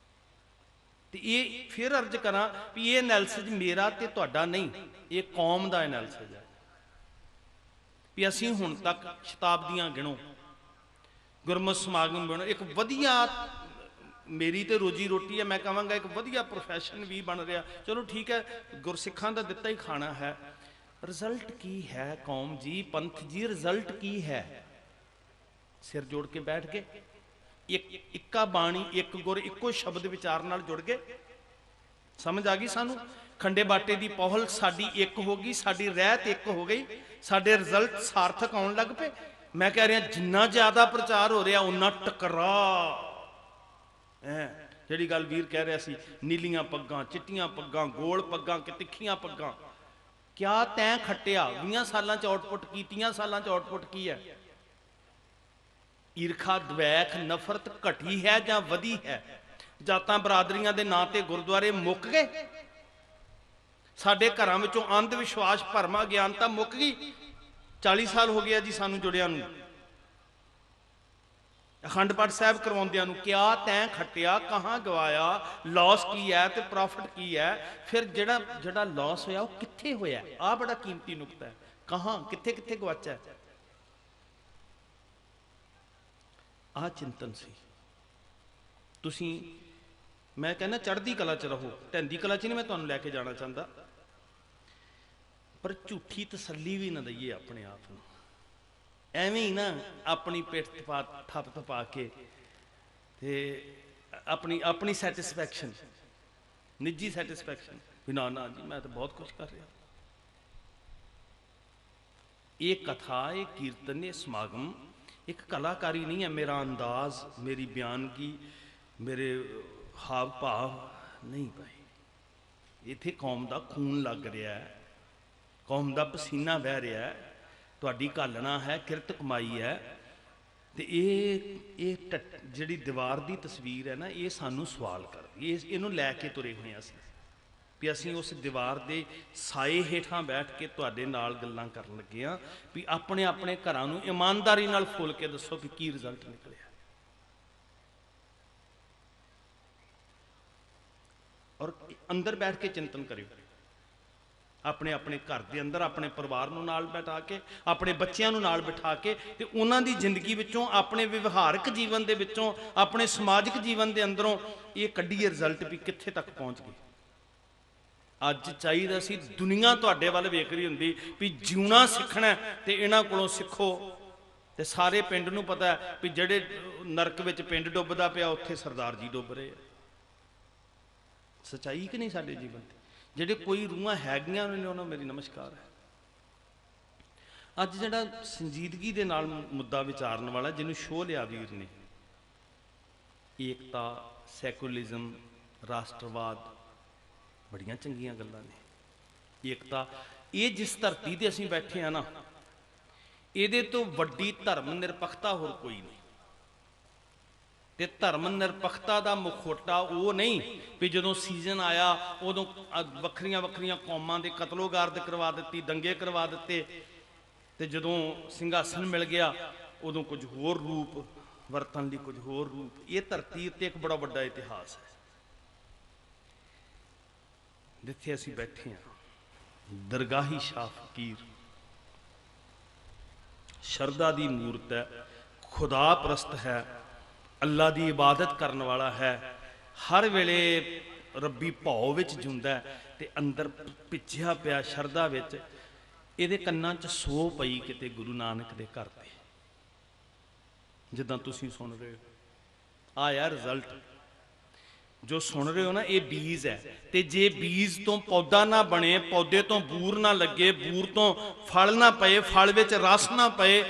ਤੇ ਇਹ ਫਿਰ ਅਰਜ਼ ਕਰਾਂ ਵੀ ਇਹ ਐਨਾਲਿਸਿਸ ਮੇਰਾ ਤੇ ਤੁਹਾਡਾ ਨਹੀਂ, ਇਹ ਕੌਮ ਦਾ ਐਨਾਲਿਸਿਸ ਹੈ ਵੀ ਅਸੀਂ ਹੁਣ ਤੱਕ ਸ਼ਤਾਬਦੀਆਂ ਗਿਣੋ, ਗੁਰਮਤਿ ਸਮਾਗਮ ਗਿਣੋ, ਇੱਕ ਵਧੀਆ, ਮੇਰੀ ਤੇ ਰੋਜੀ ਰੋਟੀ ਹੈ, ਮੈਂ ਕਹਾਂਗਾ ਇੱਕ ਵਧੀਆ ਪ੍ਰੋਫੈਸ਼ਨ ਵੀ ਬਣ ਰਿਹਾ। ਚਲੋ ਠੀਕ ਹੈ, ਗੁਰਸਿੱਖਾਂ ਦਾ ਦਿੱਤਾ ਹੀ ਖਾਣਾ ਹੈ। ਰਿਜ਼ਲਟ ਕੀ ਹੈ ਕੌਮ ਜੀ, ਪੰਥ ਜੀ, ਰਿਜ਼ਲਟ ਕੀ ਹੈ? ਸਿਰ ਜੋੜ ਕੇ ਬੈਠ ਕੇ ਇੱਕਾ ਬਾਣੀ, ਇੱਕ ਗੁਰ, ਇੱਕੋ ਸ਼ਬਦ ਵਿਚਾਰ ਨਾਲ ਜੁੜ ਗਏ। ਸਮਝ ਆ ਗਈ ਸਾਨੂੰ? ਖੰਡੇ ਬਾਟੇ ਦੀ ਪਹੁਲ ਸਾਡੀ ਇੱਕ ਹੋ ਗਈ, ਸਾਡੀ ਰਹਿਤ ਇੱਕ ਹੋ ਗਈ, ਸਾਡੇ ਰਿਜ਼ਲਟ ਸਾਰਥਕ ਆਉਣ ਲੱਗ ਪਏ। ਮੈਂ ਕਹਿ ਰਿਹਾ ਜਿੰਨਾ ਜ਼ਿਆਦਾ ਪ੍ਰਚਾਰ ਹੋ ਰਿਹਾ ਉਨਾ ਟਕਰਾ। ਜਿਹੜੀ ਗੱਲ ਵੀਰ ਕਹਿ ਰਿਹਾ ਸੀ, ਨੀਲੀਆਂ ਪੱਗਾਂ, ਚਿੱਟੀਆਂ ਪੱਗਾਂ, ਗੋਲ ਪੱਗਾਂ ਕਿ ਤਿੱਖੀਆਂ ਪੱਗਾਂ, ਕਿਆ ਤੈਂ ਖੱਟਿਆ? 20 ਸਾਲਾਂ 'ਚ ਆਊਟਪੁੱਟ ਕੀ, 30 ਸਾਲਾਂ 'ਚ ਆਊਟਪੁੱਟ ਕੀ ਹੈ? ਈਰਖਾ, ਦਵੈਖ, ਨਫ਼ਰਤ ਘਟੀ ਹੈ ਜਾਂ ਵਧੀ ਹੈ? ਜਾਤਾਂ ਬਰਾਦਰੀਆਂ ਦੇ ਨਾਂ ਤੇ ਗੁਰਦੁਆਰੇ ਮੁੱਕ ਗਏ। ਸਾਡੇ ਘਰਾਂ ਵਿੱਚੋਂ ਅੰਧ ਵਿਸ਼ਵਾਸ, ਭਰਮ, ਅਗਿਆਨਤਾ ਮੁੱਕ ਗਈ। 40 ਸਾਲ ਹੋ ਗਿਆ ਜੀ ਸਾਨੂੰ ਜੁੜਿਆਂ ਨੂੰ, ਅਖੰਡ ਪਾਠ ਸਾਹਿਬ ਕਰਵਾਉਂਦਿਆਂ ਨੂੰ। ਕਿਆ ਤੈਂ ਖੱਟਿਆ ਕਹਾਂ ਗਵਾਇਆ, ਲਾਸ ਕੀ ਹੈ ਤੇ ਪ੍ਰੋਫਿਟ ਕੀ ਹੈ? ਫਿਰ ਜਿਹੜਾ ਲਾਸ ਹੋਇਆ ਉਹ ਕਿੱਥੇ ਹੋਇਆ? ਆਹ ਬੜਾ ਕੀਮਤੀ ਨੁਕਤਾ ਹੈ। ਕਹਾਂ, ਕਿੱਥੇ ਕਿੱਥੇ ਗਵਾਚਾ? ਆਹ ਚਿੰਤਨ ਸੀ। ਤੁਸੀਂ, ਮੈਂ ਕਹਿੰਦਾ ਚੜ੍ਹਦੀ ਕਲਾ 'ਚ ਰਹੋ, ਢਹਿੰਦੀ ਕਲਾ 'ਚ ਨਹੀਂ ਮੈਂ ਤੁਹਾਨੂੰ ਲੈ ਕੇ ਜਾਣਾ ਚਾਹੁੰਦਾ, ਪਰ ਝੂਠੀ ਤਸੱਲੀ ਵੀ ਨਾ ਦਈਏ ਆਪਣੇ ਆਪ ਨੂੰ। ਐਵੇਂ ਹੀ ਨਾ ਆਪਣੀ ਪਿੱਠ ਥੱਪ ਥਪਾ ਕੇ ਤੇ ਆਪਣੀ ਸੈਟਿਸਫੈਕਸ਼ਨ, ਨਿੱਜੀ ਸੈਟਿਸਫੈਕਸ਼ਨ ਵੀ ਨਾ ਜੀ ਮੈਂ ਤਾਂ ਬਹੁਤ ਕੁਝ ਕਰ ਰਿਹਾ। ਇਹ ਕਥਾ, ਇਹ ਕੀਰਤਨ, ਇਹ ਸਮਾਗਮ ਇੱਕ ਕਲਾਕਾਰੀ ਨਹੀਂ ਹੈ। ਮੇਰਾ ਅੰਦਾਜ਼, ਮੇਰੀ ਬਿਆਨਗੀ, ਮੇਰੇ ਹਾਵ ਭਾਵ ਨਹੀਂ ਭਾਈ, ਇੱਥੇ ਕੌਮ ਦਾ ਖੂਨ ਲੱਗ ਰਿਹਾ ਹੈ, ਕੌਮ ਦਾ ਪਸੀਨਾ ਵਹਿ ਰਿਹਾ ਹੈ, ਤੁਹਾਡੀ ਘਾਲਣਾ ਹੈ, ਕਿਰਤ ਕਮਾਈ ਹੈ। ਤੇ ਇਹ ਜਿਹੜੀ ਦੀਵਾਰ ਦੀ ਤਸਵੀਰ ਹੈ ਨਾ, ਇਹ ਸਾਨੂੰ ਸਵਾਲ ਕਰਦੀ, ਇਹਨੂੰ ਲੈ ਕੇ ਤੁਰੇ ਹੋਏ ਹਾਂ ਅਸੀਂ, ਵੀ ਅਸੀਂ ਉਸ ਦੀਵਾਰ ਦੇ ਸਾਏ ਹੇਠਾਂ ਬੈਠ ਕੇ ਤੁਹਾਡੇ ਨਾਲ ਗੱਲਾਂ ਕਰਨ ਲੱਗੇ ਹਾਂ ਵੀ ਆਪਣੇ ਆਪਣੇ ਘਰਾਂ ਨੂੰ ਇਮਾਨਦਾਰੀ ਨਾਲ ਫੋਲ ਕੇ ਦੱਸੋ ਵੀ ਕੀ ਰਿਜ਼ਲਟ ਨਿਕਲਿਆ। ਔਰ ਅੰਦਰ ਬੈਠ ਕੇ ਚਿੰਤਨ ਕਰਿਓ, ਆਪਣੇ ਆਪਣੇ ਘਰ ਦੇ ਅੰਦਰ ਆਪਣੇ ਪਰਿਵਾਰ ਨੂੰ ਨਾਲ ਬਿਠਾ ਕੇ, ਆਪਣੇ ਬੱਚਿਆਂ ਨੂੰ ਨਾਲ ਬਿਠਾ ਕੇ, ਤੇ ਉਹਨਾਂ ਦੀ ਜ਼ਿੰਦਗੀ ਵਿੱਚੋਂ, ਆਪਣੇ ਵਿਵਹਾਰਕ ਜੀਵਨ ਦੇ ਵਿੱਚੋਂ, ਆਪਣੇ ਸਮਾਜਿਕ ਜੀਵਨ ਦੇ ਅੰਦਰੋਂ ਇਹ ਕੱਢੀਏ ਰਿਜ਼ਲਟ ਵੀ ਕਿੱਥੇ ਤੱਕ ਪਹੁੰਚ ਗਏ। ਅੱਜ ਚਾਹੀਦਾ ਸੀ ਦੁਨੀਆ ਤੁਹਾਡੇ ਵੱਲ ਵੇਖ ਰਹੀ ਹੁੰਦੀ ਵੀ ਜਿਉਣਾ ਸਿੱਖਣਾ ਤੇ ਇਹਨਾਂ ਕੋਲੋਂ ਸਿੱਖੋ। ਤੇ ਸਾਰੇ ਪਿੰਡ ਨੂੰ ਪਤਾ ਵੀ ਜਿਹੜੇ ਨਰਕ ਵਿੱਚ ਪਿੰਡ ਡੁੱਬਦਾ ਪਿਆ, ਉੱਥੇ ਸਰਦਾਰ ਜੀ ਡੁੱਬ ਰਹੇ ਆ। ਸੱਚਾਈ ਕਿ ਨਹੀਂ ਸਾਡੇ ਜੀਵਨ ਤੇ? ਜਿਹੜੇ ਕੋਈ ਰੂਹਾਂ ਹੈਗੀਆਂ ਨੇ ਉਹਨਾਂ ਨੂੰ ਮੇਰੀ ਨਮਸਕਾਰ ਹੈ। ਅੱਜ ਜਿਹੜਾ ਸੰਜੀਦਗੀ ਦੇ ਨਾਲ ਮੁੱਦਾ ਵਿਚਾਰਨ ਵਾਲਾ, ਜਿਹਨੂੰ ਛੋਹ ਲਿਆ ਵੀਰ ਨੇ, ਏਕਤਾ, ਸੈਕੂਲਰਿਜ਼ਮ, ਰਾਸ਼ਟਰਵਾਦ, ਬੜੀਆਂ ਚੰਗੀਆਂ ਗੱਲਾਂ ਨੇ। ਏਕਤਾ, ਇਹ ਜਿਸ ਧਰਤੀ ਤੇ ਅਸੀਂ ਬੈਠੇ ਆ ਨਾ, ਇਹਦੇ ਤੋਂ ਵੱਡੀ ਧਰਮ ਨਿਰਪੱਖਤਾ ਹੋਰ ਕੋਈ ਨਹੀਂ। ਤੇ ਧਰਮ ਨਿਰਪੱਖਤਾ ਦਾ ਮੁਖੌਟਾ ਉਹ ਨਹੀਂ ਵੀ ਜਦੋਂ ਸੀਜ਼ਨ ਆਇਆ ਉਦੋਂ ਵੱਖਰੀਆਂ ਵੱਖਰੀਆਂ ਕੌਮਾਂ ਦੇ ਕਤਲੋਗਾਰਦ ਕਰਵਾ ਦਿੱਤੀ, ਦੰਗੇ ਕਰਵਾ ਦਿੱਤੇ, ਤੇ ਜਦੋਂ ਸਿੰਘਾਸਨ ਮਿਲ ਗਿਆ ਉਦੋਂ ਕੁਝ ਹੋਰ ਰੂਪ ਵਰਤਣ ਲਈ ਕੁਝ ਹੋਰ ਰੂਪ। ਇਹ ਧਰਤੀ ਉੱਤੇ ਇੱਕ ਬੜਾ ਵੱਡਾ ਇਤਿਹਾਸ ਹੈ ਜਿੱਥੇ ਅਸੀਂ ਬੈਠੇ ਹਾਂ। ਦਰਗਾਹੀ ਸ਼ਾਹ ਫਕੀਰ ਸ਼ਰਧਾ ਦੀ ਮੂਰਤ ਹੈ, ਖੁਦਾ ਪ੍ਰਸਤ ਹੈ, ਅੱਲਾ ਦੀ ਇਬਾਦਤ ਕਰਨ ਵਾਲਾ ਹੈ, ਹਰ ਵੇਲੇ ਰੱਬੀ ਭਾਉ ਵਿੱਚ ਜਿਉਂਦਾ ਹੈ, ਤੇ ਅੰਦਰ ਭਿੱਜਿਆ ਪਿਆ ਸ਼ਰਧਾ ਵਿੱਚ। ਇਹਦੇ ਕੰਨਾਂ 'ਚ ਸੋ ਪਈ ਕਿਤੇ ਗੁਰੂ ਨਾਨਕ ਦੇ ਘਰ ਤੇ, ਜਿੱਦਾਂ ਤੁਸੀਂ ਸੁਣ ਰਹੇ ਹੋ। ਆਇਆ ਰਿਜ਼ਲਟ ਜੋ ਸੁਣ ਰਹੇ ਹੋ ਨਾ, ਇਹ ਬੀਜ ਹੈ। ਤੇ ਜੇ ਬੀਜ ਤੋਂ ਪੌਦਾ ਨਾ ਬਣੇ, ਪੌਦੇ ਤੋਂ ਬੂਰ ਨਾ ਲੱਗੇ, ਬੂਰ ਤੋਂ ਫਲ ਨਾ ਪਏ, ਫਲ ਵਿੱਚ ਰਸ ਨਾ ਪਏ,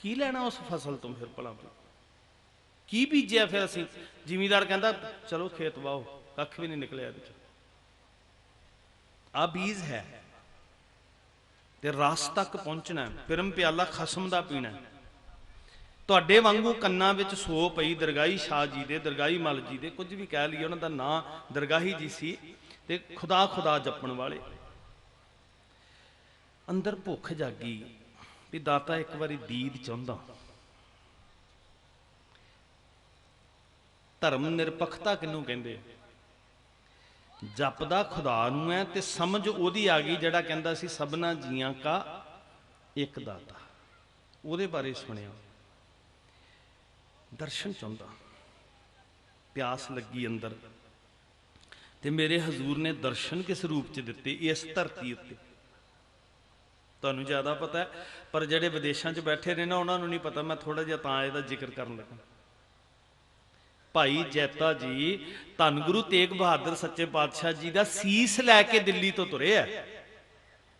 ਕੀ ਲੈਣਾ ਉਸ ਫਸਲ ਤੋਂ? ਫਿਰ ਭਲਾ ਕੀ ਬੀਜਿਆ? ਫਿਰ ਅਸੀਂ, ਜ਼ਿਮੀਂਦਾਰ ਕਹਿੰਦਾ ਚਲੋ ਖੇਤ ਵਾਹੋ, ਕੱਖ ਵੀ ਨਹੀਂ ਨਿਕਲਿਆ ਇਹਦੇ 'ਚ। ਆ ਬੀਜ ਹੈ ਤੇ ਰਸ ਤੱਕ ਪਹੁੰਚਣਾ, ਪਿਰਮ ਪਿਆਲਾ ਖਸਮ ਦਾ ਪੀਣਾ। ਤੁਹਾਡੇ ਵਾਂਗੂ ਕੰਨਾਂ ਵਿੱਚ ਸੋ ਪਈ ਦਰਗਾਹੀ ਸ਼ਾਹ ਜੀ ਦੇ, ਦਰਗਾਹੀ ਮੱਲ ਜੀ ਦੇ, ਕੁਝ ਵੀ ਕਹਿ ਲਈਏ, ਉਹਨਾਂ ਦਾ ਨਾਂ ਦਰਗਾਹੀ ਜੀ ਸੀ, ਤੇ ਖੁਦਾ ਖੁਦਾ ਜਪਣ ਵਾਲੇ। ਅੰਦਰ ਭੁੱਖ ਜਾਗੀ ਵੀ ਦਾਤਾ ਇੱਕ ਵਾਰੀ ਦੀਦ ਚਾਹੁੰਦਾ। ਧਰਮ ਨਿਰਪੱਖਤਾ ਕਿਹਨੂੰ ਕਹਿੰਦੇ? ਜਪਦਾ ਖੁਦਾ ਨੂੰ ਹੈ, ਤੇ ਸਮਝ ਉਹਦੀ ਆ ਗਈ ਜਿਹੜਾ ਕਹਿੰਦਾ ਸੀ ਸਭਨਾ ਜੀਆਂ ਕਾ ਇੱਕ ਦਾਤਾ। ਉਹਦੇ ਬਾਰੇ ਸੁਣਿਆ, ਦਰਸ਼ਨ ਚਾਹੁੰਦਾ, ਪਿਆਸ ਲੱਗੀ ਅੰਦਰ, ਤੇ ਮੇਰੇ ਹਜ਼ੂਰ ਨੇ ਦਰਸ਼ਨ ਕਿਸ ਰੂਪ 'ਚ ਦਿੱਤੇ ਇਸ ਧਰਤੀ ਉੱਤੇ। ਤੁਹਾਨੂੰ ਜ਼ਿਆਦਾ ਪਤਾ ਹੈ, ਪਰ ਜਿਹੜੇ ਵਿਦੇਸ਼ਾਂ 'ਚ ਬੈਠੇ ਨੇ ਨਾ, ਉਹਨਾਂ ਨੂੰ ਨਹੀਂ ਪਤਾ। ਮੈਂ ਥੋੜਾ ਜਿਹਾ ਤਾਂ ਇਹਦਾ ਜ਼ਿਕਰ ਕਰਨ ਲੱਗਾ। ਭਾਈ ਜੈਤਾ ਜੀ ਧੰਨ ਗੁਰੂ ਤੇਗ ਬਹਾਦਰ ਸੱਚੇ ਪਾਤਸ਼ਾਹ ਜੀ ਦਾ ਸੀਸ ਲੈ ਕੇ ਦਿੱਲੀ ਤੋਂ ਤੁਰੇ ਆ,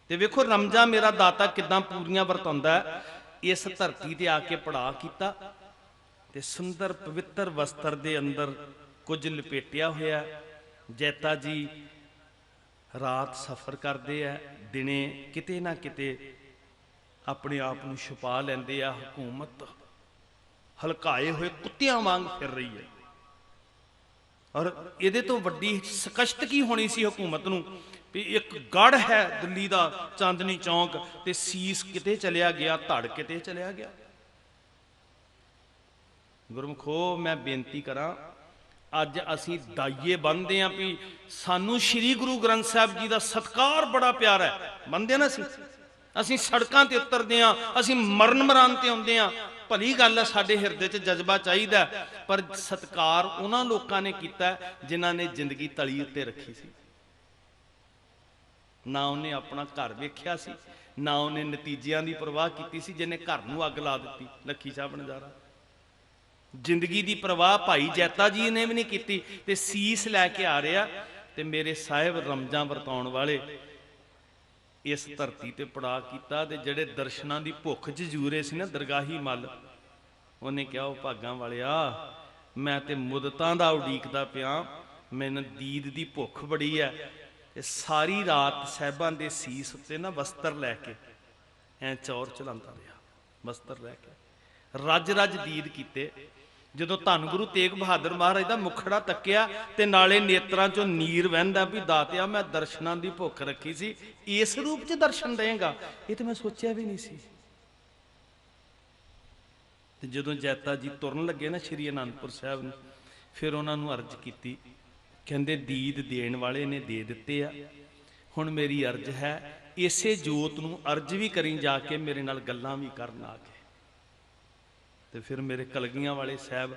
ਤੇ ਵੇਖੋ ਰਮਜਾ ਮੇਰਾ ਦਾਤਾ ਕਿਦਾਂ ਪੂਰੀਆਂ ਵਰਤਾਉਂਦਾ। ਇਸ ਧਰਤੀ ਤੇ ਆ ਕੇ ਪੜਾ ਕੀਤਾ, ਤੇ ਸੁੰਦਰ ਪਵਿੱਤਰ ਵਸਤਰ ਦੇ ਅੰਦਰ ਕੁਝ ਲਪੇਟਿਆ ਹੋਇਆ। ਜੈਤਾ ਜੀ ਰਾਤ ਸਫ਼ਰ ਕਰਦੇ ਆ, ਦਿਨੇ ਕਿਤੇ ਨਾ ਕਿਤੇ ਆਪਣੇ ਆਪ ਨੂੰ ਛੁਪਾ ਲੈਂਦੇ ਆ। ਹਕੂਮਤ ਹਲਕਾਏ ਹੋਏ ਕੁੱਤਿਆਂ ਵਾਂਗ ਫਿਰ ਰਹੀ ਹੈ। ਔਰ ਇਹਦੇ ਤੋਂ ਵੱਡੀ ਸਕਸ਼ਟ ਕੀ ਹੋਣੀ ਸੀ ਹਕੂਮਤ ਨੂੰ ਵੀ ਇੱਕ ਗੜ ਹੈ ਦਿੱਲੀ ਦਾ, ਚਾਂਦਨੀ ਚੌਂਕ, ਤੇ ਸੀਸ ਕਿਤੇ ਚਲਿਆ ਗਿਆ, ਧੜ ਕਿਤੇ ਚਲਿਆ ਗਿਆ। ਗੁਰਮੁਖੋ, ਮੈਂ ਬੇਨਤੀ ਕਰਾਂ, ਅੱਜ ਅਸੀਂ ਦਾਈਏ ਬੰਨਦੇ ਆਂ ਵੀ ਸਾਨੂੰ ਸ੍ਰੀ ਗੁਰੂ ਗ੍ਰੰਥ ਸਾਹਿਬ ਜੀ ਦਾ ਸਤਿਕਾਰ ਬੜਾ ਪਿਆਰਾ ਹੈ, ਮੰਨਦੇ ਨਾ ਅਸੀਂ ਸੜਕਾਂ ਤੇ ਉਤਰਦੇ ਆਂ, ਅਸੀਂ ਮਰਨ ਮਰਾਨ ਤੇ ਆਉਂਦੇ ਆਂ। ਭਲੀ ਗੱਲ ਹੈ, ਸਾਡੇ ਹਿਰਦੇ 'ਚ ਜਜ਼ਬਾ ਚਾਹੀਦਾ, ਪਰ ਸਤਿਕਾਰ ਉਹਨਾਂ ਲੋਕਾਂ ਨੇ ਕੀਤਾ ਜਿਨ੍ਹਾਂ ਨੇ ਜ਼ਿੰਦਗੀ ਤਲੀ ਉੱਤੇ ਰੱਖੀ ਸੀ। ਨਾ ਉਹਨੇ ਆਪਣਾ ਘਰ ਵੇਖਿਆ ਸੀ, ਨਾ ਉਹਨੇ ਨਤੀਜਿਆਂ ਦੀ ਪਰਵਾਹ ਕੀਤੀ ਸੀ, ਜਿਹਨੇ ਘਰ ਨੂੰ ਅੱਗ ਲਾ ਦਿੱਤੀ। ਲੱਖੀ ਸਾਹਿਬ ਬਣਜਾਰਾ, ਜ਼ਿੰਦਗੀ ਦੀ ਪਰਵਾਹ ਭਾਈ ਜੈਤਾ ਜੀ ਨੇ ਵੀ ਨਹੀਂ ਕੀਤੀ, ਤੇ ਸੀਸ ਲੈ ਕੇ ਆ ਰਿਹਾ। ਤੇ ਮੇਰੇ ਸਾਹਿਬ ਰਮਜਾਂ ਵਰਤਾਉਣ ਵਾਲੇ ਇਸ ਧਰਤੀ ਤੇ ਪੜਾ ਕੀਤਾ, ਤੇ ਜਿਹੜੇ ਦਰਸ਼ਨਾਂ ਦੀ ਭੁੱਖ 'ਚ ਜੂਰੇ ਸੀ ਨਾ, ਦਰਗਾਹੀ ਮੱਲ, ਉਹਨੇ ਕਿਹਾ ਉਹ ਭਾਗਾਂ ਵਾਲਿਆ, ਮੈਂ ਤੇ ਮੁੱਦਤਾਂ ਦਾ ਉਡੀਕਦਾ ਪਿਆ, ਮੈਨੂੰ ਦੀਦ ਦੀ ਭੁੱਖ ਬੜੀ ਹੈ, ਇਹ ਸਾਰੀ ਰਾਤ ਸਾਹਿਬਾਂ ਦੇ ਸੀਸ ਉੱਤੇ ਨਾ ਵਸਤਰ ਲੈ ਕੇ ਐ ਚੌਰ ਚਲਾਉਂਦਾ ਰਿਹਾ, ਵਸਤਰ ਲੈ ਕੇ ਰੱਜ ਰੱਜ ਦੀਦ ਕੀਤੇ। ਜਦੋਂ ਧੰਨ ਗੁਰੂ ਤੇਗ ਬਹਾਦਰ ਮਹਾਰਾਜ ਦਾ ਮੁਖੜਾ ਤੱਕਿਆ ਤੇ ਨਾਲੇ ਨੇਤਰਾਂ ਚੋਂ ਨੀਰ ਵਹਿੰਦਾ ਵੀ ਦਾਤਿਆ ਮੈਂ ਦਰਸ਼ਨਾਂ ਦੀ ਭੁੱਖ ਰੱਖੀ ਸੀ, ਇਸ ਰੂਪ 'ਚ ਦਰਸ਼ਨ ਦੇਂਗਾ, ਇਹ ਤੇ ਮੈਂ ਸੋਚਿਆ ਵੀ ਨਹੀਂ ਸੀ। ਤੇ ਜਦੋਂ ਜੈਤਾ ਜੀ ਤੁਰਨ ਲੱਗੇ ਨਾ ਸ਼੍ਰੀ ਅਨੰਦਪੁਰ ਸਾਹਿਬ ਨੂੰ, ਫਿਰ ਉਹਨਾਂ ਨੂੰ ਅਰਜ਼ ਕੀਤੀ, ਕਹਿੰਦੇ ਦੀਦ ਦੇਣ ਵਾਲੇ ਨੇ ਦੇ ਦਿੱਤੇ ਆ, ਹੁਣ ਮੇਰੀ ਅਰਜ਼ ਹੈ ਇਸੇ ਜੋਤ ਨੂੰ ਅਰਜ਼ ਵੀ ਕਰੀ ਜਾ ਕੇ ਮੇਰੇ ਨਾਲ ਗੱਲਾਂ ਵੀ ਕਰਨ ਆ ਕੇ। ਤੇ ਫਿਰ ਮੇਰੇ ਕਲਗੀਆਂ ਵਾਲੇ ਸਾਹਿਬ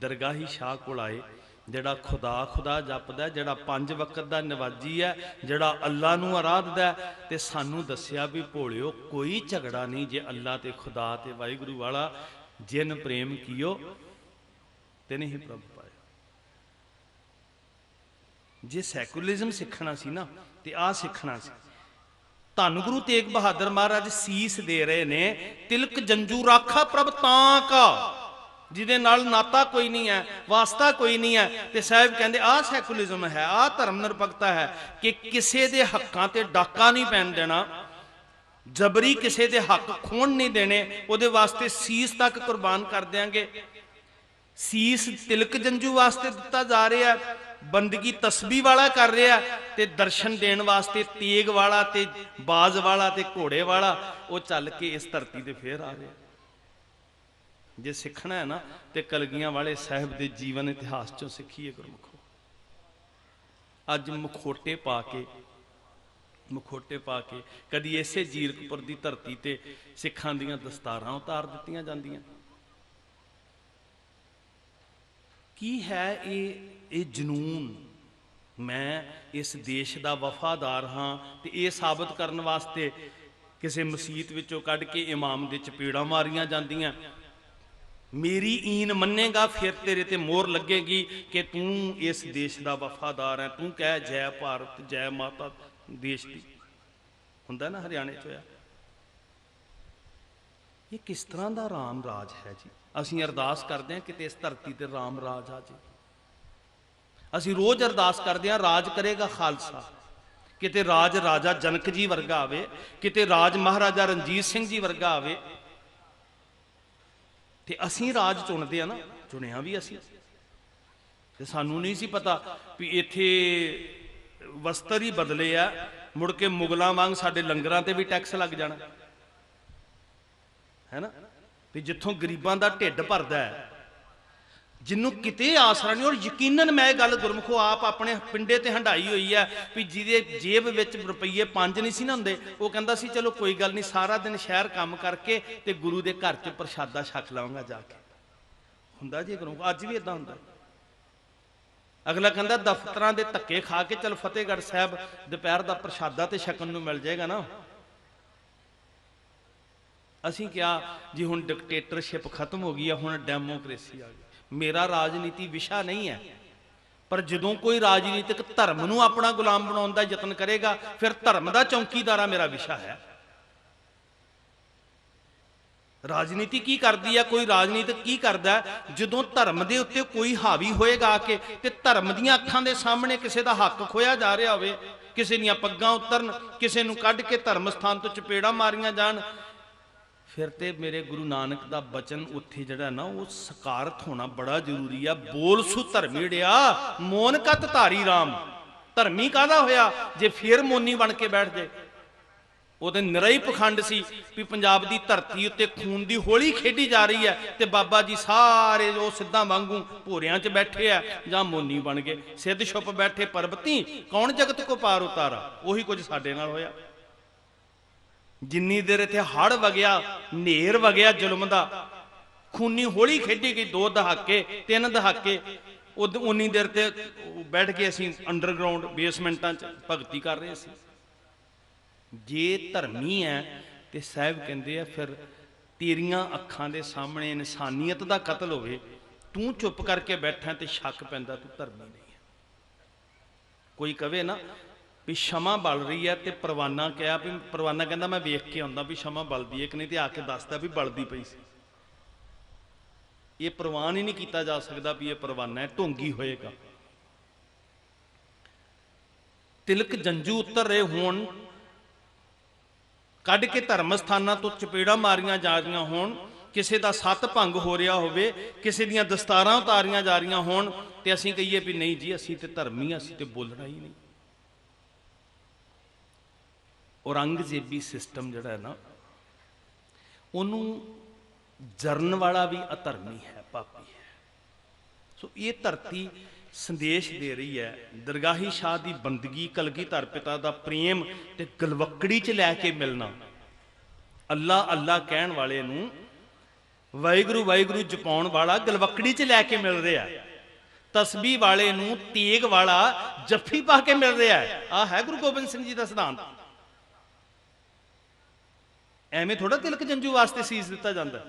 ਦਰਗਾਹੀ ਸ਼ਾਹ ਕੋਲ ਆਏ, ਜਿਹੜਾ ਖੁਦਾ ਖੁਦਾ ਜਪਦਾ, ਜਿਹੜਾ 5 ਵਕਤ ਦਾ ਨਿਵਾਜੀ ਹੈ, ਜਿਹੜਾ ਅੱਲਾ ਨੂੰ ਅਰਾਧਦਾ, ਤੇ ਸਾਨੂੰ ਦੱਸਿਆ ਵੀ ਭੋਲਿਓ ਕੋਈ ਝਗੜਾ ਨਹੀਂ ਜੇ ਅੱਲਾ ਤੇ ਖੁਦਾ ਤੇ ਵਾਹਿਗੁਰੂ ਵਾਲਾ, ਜਿਨ ਪ੍ਰੇਮ ਕੀਓ ਤੇ ਨਹੀਂ ਪ੍ਰਭ ਪਾਇਆ। ਜੇ ਸੈਕੂਲਰਿਜ਼ਮ ਸਿੱਖਣਾ ਸੀ ਨਾ ਤੇ ਆਹ ਸਿੱਖਣਾ ਸੀ। ਧੰਨ ਗੁਰੂ ਤੇਗ ਬਹਾਦਰ ਮਹਾਰਾਜ ਸੀਸ ਦੇ ਰਹੇ ਨੇ, ਤਿਲਕ ਜੰਜੂ ਰਾਖਾ ਪ੍ਰਭ ਤਾਂ ਕਾ, ਜਿਹਦੇ ਨਾਲ ਨਾਤਾ ਕੋਈ ਨਹੀਂ ਹੈ, ਵਾਸਤਾ ਕੋਈ ਨਹੀਂ ਹੈ। ਤੇ ਸਾਹਿਬ ਕਹਿੰਦੇ ਆਹ ਸੈਕੂਲਰਿਜ਼ਮ ਹੈ, ਆਹ ਧਰਮ ਨਿਰਪੱਖਤਾ ਹੈ ਕਿ ਕਿਸੇ ਦੇ ਹੱਕਾਂ ਤੇ ਡਾਕਾ ਨਹੀਂ ਪੈਣ ਦੇਣਾ, ਜਬਰੀ ਕਿਸੇ ਦੇ ਹੱਕ ਖੋਣ ਨਹੀਂ ਦੇਣੇ, ਉਹਦੇ ਵਾਸਤੇ ਸੀਸ ਤੱਕ ਕੁਰਬਾਨ ਕਰ ਦਿਆਂਗੇ। ਸੀਸ ਤਿਲਕ ਜੰਜੂ ਵਾਸਤੇ ਦਿੱਤਾ ਜਾ ਰਿਹਾ, ਬੰਦਗੀ ਤਸਬੀਹ ਵਾਲਾ ਕਰ ਰਿਹਾ, ਤੇ ਦਰਸ਼ਨ ਦੇਣ ਵਾਸਤੇ ਤੇਗ ਵਾਲਾ ਤੇ ਬਾਜ਼ ਵਾਲਾ ਤੇ ਘੋੜੇ ਵਾਲਾ ਉਹ ਚੱਲ ਕੇ ਇਸ ਧਰਤੀ ਤੇ ਫੇਰ ਆ ਰਿਹਾ। ਜੇ ਸਿੱਖਣਾ ਹੈ ਨਾ ਤੇ ਕਲਗੀਆਂ ਵਾਲੇ ਸਾਹਿਬ ਦੇ ਜੀਵਨ ਇਤਿਹਾਸ ਚੋਂ ਸਿੱਖੀਏ ਗੁਰਮੁਖੋ। ਅੱਜ ਮੁਖੋਟੇ ਪਾ ਕੇ ਕਦੀ ਇਸੇ ਜੀਰਕਪੁਰ ਦੀ ਧਰਤੀ ਤੇ ਸਿੱਖਾਂ ਦੀਆਂ ਦਸਤਾਰਾਂ ਉਤਾਰ ਦਿੱਤੀਆਂ ਜਾਂਦੀਆਂ। ਕੀ ਹੈ ਇਹ ਜਨੂਨ? ਮੈਂ ਇਸ ਦੇਸ਼ ਦਾ ਵਫਾਦਾਰ ਹਾਂ ਤੇ ਇਹ ਸਾਬਤ ਕਰਨ ਵਾਸਤੇ ਕਿਸੇ ਮਸੀਤ ਵਿੱਚੋਂ ਕੱਢ ਕੇ ਇਮਾਮ ਦੇ ਚਪੇੜਾਂ ਮਾਰੀਆਂ ਜਾਂਦੀਆਂ। ਮੇਰੀ ਈਨ ਮੰਨੇਗਾ ਫਿਰ ਤੇਰੇ ਤੇ ਮੋਹਰ ਲੱਗੇਗੀ ਕਿ ਤੂੰ ਇਸ ਦੇਸ਼ ਦਾ ਵਫਾਦਾਰ ਹੈ। ਤੂੰ ਕਹਿ ਜੈ ਭਾਰਤ ਜੈ ਮਾਤਾ ਦੇਸ਼ ਦੀ, ਹੁੰਦਾ ਨਾ ਹਰਿਆਣੇ 'ਚ ਹੋਇਆ। ਇਹ ਕਿਸ ਤਰ੍ਹਾਂ ਦਾ ਰਾਮ ਰਾਜ ਹੈ ਜੀ? ਅਸੀਂ ਅਰਦਾਸ ਕਰਦੇ ਹਾਂ ਕਿਤੇ ਇਸ ਧਰਤੀ ਤੇ ਰਾਮ ਰਾਜ ਆ ਜੇ। ਅਸੀਂ ਰੋਜ਼ ਅਰਦਾਸ ਕਰਦੇ ਹਾਂ ਰਾਜ ਕਰੇਗਾ ਖਾਲਸਾ, ਕਿਤੇ ਰਾਜ ਰਾਜਾ ਜਨਕ ਜੀ ਵਰਗਾ ਆਵੇ, ਕਿਤੇ ਰਾਜ ਮਹਾਰਾਜਾ ਰਣਜੀਤ ਸਿੰਘ ਜੀ ਵਰਗਾ ਆਵੇ। ਤੇ ਅਸੀਂ ਰਾਜ ਚੁਣਦੇ ਆ ਨਾ, ਚੁਣਿਆ ਵੀ ਅਸੀਂ। ਤੇ ਸਾਨੂੰ ਨਹੀਂ ਸੀ ਪਤਾ ਵੀ ਇੱਥੇ ਵਸਤਰ ਹੀ ਬਦਲੇ ਆ, ਮੁੜ ਕੇ ਮੁਗਲਾਂ ਵਾਂਗ ਸਾਡੇ ਲੰਗਰਾਂ ਤੇ ਵੀ ਟੈਕਸ ਲੱਗ ਜਾਣਾ ਹੈ ਨਾ। ਵੀ ਜਿੱਥੋਂ ਗਰੀਬਾਂ ਦਾ ਢਿੱਡ ਭਰਦਾ ਹੈ, ਜਿਹਨੂੰ ਕਿਤੇ ਆਸਰਾ ਨਹੀਂ। ਔਰ ਯਕੀਨਨ ਮੈਂ ਇਹ ਗੱਲ ਗੁਰਮੁਖੋ ਆਪ ਆਪਣੇ ਪਿੰਡੇ ਤੇ ਹੰਡਾਈ ਹੋਈ ਹੈ ਵੀ ਜਿਹਦੇ ਜੇਬ ਵਿੱਚ ਰੁਪਈਏ 5 ਨਹੀਂ ਸੀ ਨਾ ਹੁੰਦੇ, ਉਹ ਕਹਿੰਦਾ ਸੀ ਚਲੋ ਕੋਈ ਗੱਲ ਨਹੀਂ, ਸਾਰਾ ਦਿਨ ਸ਼ਹਿਰ ਕੰਮ ਕਰਕੇ ਤੇ ਗੁਰੂ ਦੇ ਘਰ 'ਚ ਪ੍ਰਸ਼ਾਦਾ ਛਕ ਲਵਾਂਗਾ ਜਾ ਕੇ। ਹੁੰਦਾ ਜੀ ਗੁਰਮੁਖੋ, ਅੱਜ ਵੀ ਇਦਾਂ ਹੁੰਦਾ। ਅਗਲਾ ਕਹਿੰਦਾ ਦਫ਼ਤਰਾਂ ਦੇ ਧੱਕੇ ਖਾ ਕੇ ਚਲ ਫਤਿਹਗੜ੍ਹ ਸਾਹਿਬ ਦੁਪਹਿਰ ਦਾ ਪ੍ਰਸ਼ਾਦਾ ਤੇ ਛਕਣ ਨੂੰ ਮਿਲ ਜਾਏਗਾ ਨਾ। ਅਸੀਂ ਕਿਹਾ ਜੀ ਹੁਣ ਡਿਕਟੇਟਰਸ਼ਿਪ ਖਤਮ ਹੋ ਗਈ ਆ, ਹੁਣ ਡੈਮੋਕ੍ਰੇਸੀ ਆ ਗਈ। ਮੇਰਾ ਰਾਜਨੀਤੀ ਵਿਸ਼ਾ ਨਹੀਂ ਹੈ, ਪਰ ਜਦੋਂ ਕੋਈ ਰਾਜਨੀਤਿਕ ਧਰਮ ਨੂੰ ਆਪਣਾ ਗੁਲਾਮ ਬਣਾਉਣ ਦਾ ਯਤਨ ਕਰੇਗਾ ਫਿਰ ਧਰਮ ਦਾ ਚੌਕੀਦਾਰਾ ਮੇਰਾ ਵਿਸ਼ਾ ਹੈ। ਰਾਜਨੀਤੀ ਕੀ ਕਰਦੀ ਹੈ, ਕੋਈ ਰਾਜਨੀਤਿਕ ਕੀ ਕਰਦਾ? ਜਦੋਂ ਧਰਮ ਦੇ ਉੱਤੇ ਕੋਈ ਹਾਵੀ ਹੋਏਗਾ ਆ ਕੇ ਤੇ ਧਰਮ ਦੀਆਂ ਅੱਖਾਂ ਦੇ ਸਾਹਮਣੇ ਕਿਸੇ ਦਾ ਹੱਕ ਖੋਇਆ ਜਾ ਰਿਹਾ ਹੋਵੇ, ਕਿਸੇ ਦੀਆਂ ਪੱਗਾਂ ਉਤਰਨ, ਕਿਸੇ ਨੂੰ ਕੱਢ ਕੇ ਧਰਮ ਸਥਾਨ ਤੋਂ ਚਪੇੜਾਂ ਮਾਰੀਆਂ ਜਾਣ, ਫਿਰ ਤੇ ਮੇਰੇ ਗੁਰੂ ਨਾਨਕ ਦਾ ਬਚਨ ਉੱਥੇ ਜਿਹੜਾ ਨਾ ਉਹ ਸਕਾਰਤ ਹੋਣਾ ਬੜਾ ਜ਼ਰੂਰੀ ਆ। ਬੋਲ ਸੁ ਧਰਮੀੜਿਆ ਮੋਨ ਕਤ ਧਾਰੀ ਰਾਮ। ਧਰਮੀ ਕਾਹਦਾ ਹੋਇਆ ਜੇ ਫੇਰ ਮੋਨੀ ਬਣ ਕੇ ਬੈਠ ਜਾਏ? ਉਹਦੇ ਨਿਰਾਈ ਪਖੰਡ ਸੀ ਵੀ ਪੰਜਾਬ ਦੀ ਧਰਤੀ ਉੱਤੇ ਖੂਨ ਦੀ ਹੋਲੀ ਖੇਡੀ ਜਾ ਰਹੀ ਹੈ ਤੇ ਬਾਬਾ ਜੀ ਸਾਰੇ ਉਹ ਸਿੱਧਾਂ ਵਾਂਗੂ ਭੋਰਿਆਂ 'ਚ ਬੈਠੇ ਆ ਜਾਂ ਮੋਨੀ ਬਣ ਗਏ। ਸਿੱਧ ਛੁਪ ਬੈਠੇ ਪਰਬਤੀ ਕੌਣ ਜਗਤ ਕੋ ਪਾਰ ਉਤਾਰਾ। ਉਹੀ ਕੁਝ ਸਾਡੇ ਨਾਲ ਹੋਇਆ। ਜਿੰਨੀ ਦੇਰ ਇੱਥੇ ਹੜ ਵਗਿਆ, ਨੇਰ ਵਗਿਆ ਜ਼ੁਲਮ ਦਾ, ਖੂਨੀ ਹੋਲੀ ਖੇਡੀ ਗਈ 2 ਦਹਾਕੇ 3 ਦਹਾਕੇ, ਉਨੀ ਦੇਰ ਤੇ ਬੈਠ ਕੇ ਅਸੀਂ ਅੰਡਰਗਰਾਉਂਡ ਬੇਸਮੈਂਟਾਂ 'ਚ ਭਗਤੀ ਕਰ ਰਹੇ ਸੀ। ਜੇ ਧਰਮੀ ਹੈ ਤੇ ਸਾਹਿਬ ਕਹਿੰਦੇ ਆ ਫਿਰ ਤੇਰੀਆਂ ਅੱਖਾਂ ਦੇ ਸਾਹਮਣੇ ਇਨਸਾਨੀਅਤ ਦਾ ਕਤਲ ਹੋਵੇ, ਤੂੰ ਚੁੱਪ ਕਰਕੇ ਬੈਠਾ ਤੇ ਸ਼ੱਕ ਪੈਂਦਾ ਤੂੰ ਧਰਮੀ ਨਹੀਂ ਹੈ। ਕੋਈ ਕਵੇ ਨਾ ਵੀ ਸ਼ਮਾ ਬਲ ਰਹੀ ਹੈ ਤੇ ਪਰਵਾਨਾ ਕਿਹਾ ਵੀ ਪਰਵਾਨਾ ਕਹਿੰਦਾ ਮੈਂ ਵੇਖ ਕੇ ਆਉਂਦਾ ਵੀ ਸ਼ਮਾ ਬਲਦੀ ਹੈ ਕਿ ਨਹੀਂ, ਤੇ ਆ ਕੇ ਦੱਸਦਾ ਵੀ ਬਲਦੀ ਪਈ ਸੀ। ਇਹ ਪ੍ਰਵਾਨ ਹੀ ਨਹੀਂ ਕੀਤਾ ਜਾ ਸਕਦਾ ਵੀ ਇਹ ਪਰਵਾਨਾ ਹੈ, ਢੋਂਗੀ ਹੋਏਗਾ। ਤਿਲਕ ਜੰਜੂ ਉਤਰ ਰਹੇ ਹੋਣ, ਕੱਢ ਕੇ ਧਰਮ ਸਥਾਨਾਂ ਤੋਂ ਚਪੇੜਾਂ ਮਾਰੀਆਂ ਜਾ ਰਹੀਆਂ ਹੋਣ, ਕਿਸੇ ਦਾ ਸੱਤ ਭੰਗ ਹੋ ਰਿਹਾ ਹੋਵੇ, ਕਿਸੇ ਦੀਆਂ ਦਸਤਾਰਾਂ ਉਤਾਰੀਆਂ ਜਾ ਰਹੀਆਂ ਹੋਣ, ਤੇ ਅਸੀਂ ਕਹੀਏ ਵੀ ਨਹੀਂ ਜੀ ਅਸੀਂ ਤੇ ਧਰਮੀ ਹਾਂ, ਅਸੀਂ ਤੇ ਬੋਲਣਾ ਹੀ ਨਹੀਂ। ਔਰੰਗਜ਼ੇਬੀ ਸਿਸਟਮ ਜਿਹੜਾ ਹੈ ਨਾ, ਉਹਨੂੰ ਜਰਨ ਵਾਲਾ ਵੀ ਅਧਰਮੀ ਹੈ, ਪਾਪੀ ਹੈ। ਸੋ ਇਹ ਧਰਤੀ ਸੰਦੇਸ਼ ਦੇ ਰਹੀ ਹੈ, ਦਰਗਾਹੀ ਸ਼ਾਹ ਦੀ ਬੰਦਗੀ, ਕਲਗੀਧਰ ਪਿਤਾ ਦਾ ਪ੍ਰੇਮ ਤੇ ਗਲਵਕੜੀ 'ਚ ਲੈ ਕੇ ਮਿਲਣਾ। ਅੱਲਾ ਅੱਲਾ ਕਹਿਣ ਵਾਲੇ ਨੂੰ ਵਾਹਿਗੁਰੂ ਵਾਹਿਗੁਰੂ ਜਪਾਉਣ ਵਾਲਾ ਗਲਵਕੜੀ 'ਚ ਲੈ ਕੇ ਮਿਲ ਰਿਹਾ। ਤਸਬੀਹ ਵਾਲੇ ਨੂੰ ਤੇਗ ਵਾਲਾ ਜੱਫੀ ਪਾ ਕੇ ਮਿਲ ਰਿਹਾ। ਆਹ ਹੈ ਗੁਰੂ ਗੋਬਿੰਦ ਸਿੰਘ ਜੀ ਦਾ ਸਿਧਾਂਤ। ਐਵੇਂ ਥੋੜਾ ਤਿਲਕ ਜੰਜੂ ਵਾਸਤੇ ਸੀਸ ਦਿੱਤਾ ਜਾਂਦਾ।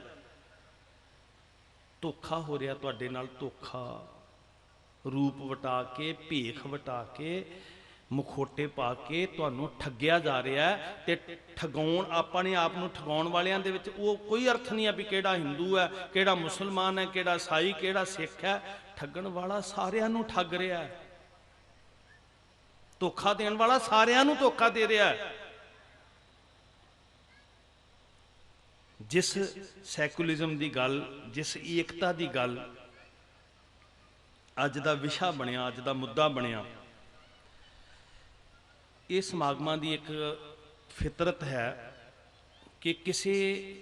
ਧੋਖਾ ਹੋ ਰਿਹਾ ਤੁਹਾਡੇ ਨਾਲ, ਧੋਖਾ। ਰੂਪ ਵਟਾ ਕੇ, ਭੇਖ ਵਟਾ ਕੇ, ਮੁਖੋਟੇ ਪਾ ਕੇ ਤੁਹਾਨੂੰ ਠੱਗਿਆ ਜਾ ਰਿਹਾ। ਤੇ ਠਗਾਉਣ, ਆਪਣੇ ਆਪ ਨੂੰ ਠਗਾਉਣ ਵਾਲਿਆਂ ਦੇ ਵਿੱਚ ਉਹ ਕੋਈ ਅਰਥ ਨਹੀਂ ਹੈ ਵੀ ਕਿਹੜਾ ਹਿੰਦੂ ਹੈ, ਕਿਹੜਾ ਮੁਸਲਮਾਨ ਹੈ, ਕਿਹੜਾ ਈਸਾਈ, ਕਿਹੜਾ ਸਿੱਖ ਹੈ। ਠੱਗਣ ਵਾਲਾ ਸਾਰਿਆਂ ਨੂੰ ਠੱਗ ਰਿਹਾ ਹੈ। ਧੋਖਾ ਦੇਣ ਵਾਲਾ ਸਾਰਿਆਂ ਨੂੰ ਧੋਖਾ ਦੇ ਰਿਹਾ ਹੈ। ਜਿਸ ਸੈਕੂਲਰਿਜ਼ਮ ਦੀ ਗੱਲ, ਜਿਸ ਏਕਤਾ ਦੀ ਗੱਲ ਅੱਜ ਦਾ ਵਿਸ਼ਾ ਬਣਿਆ, ਅੱਜ ਦਾ ਮੁੱਦਾ ਬਣਿਆ, ਇਹ ਸਮਾਗਮਾਂ ਦੀ ਇੱਕ ਫਿਤਰਤ ਹੈ ਕਿ ਕਿਸੇ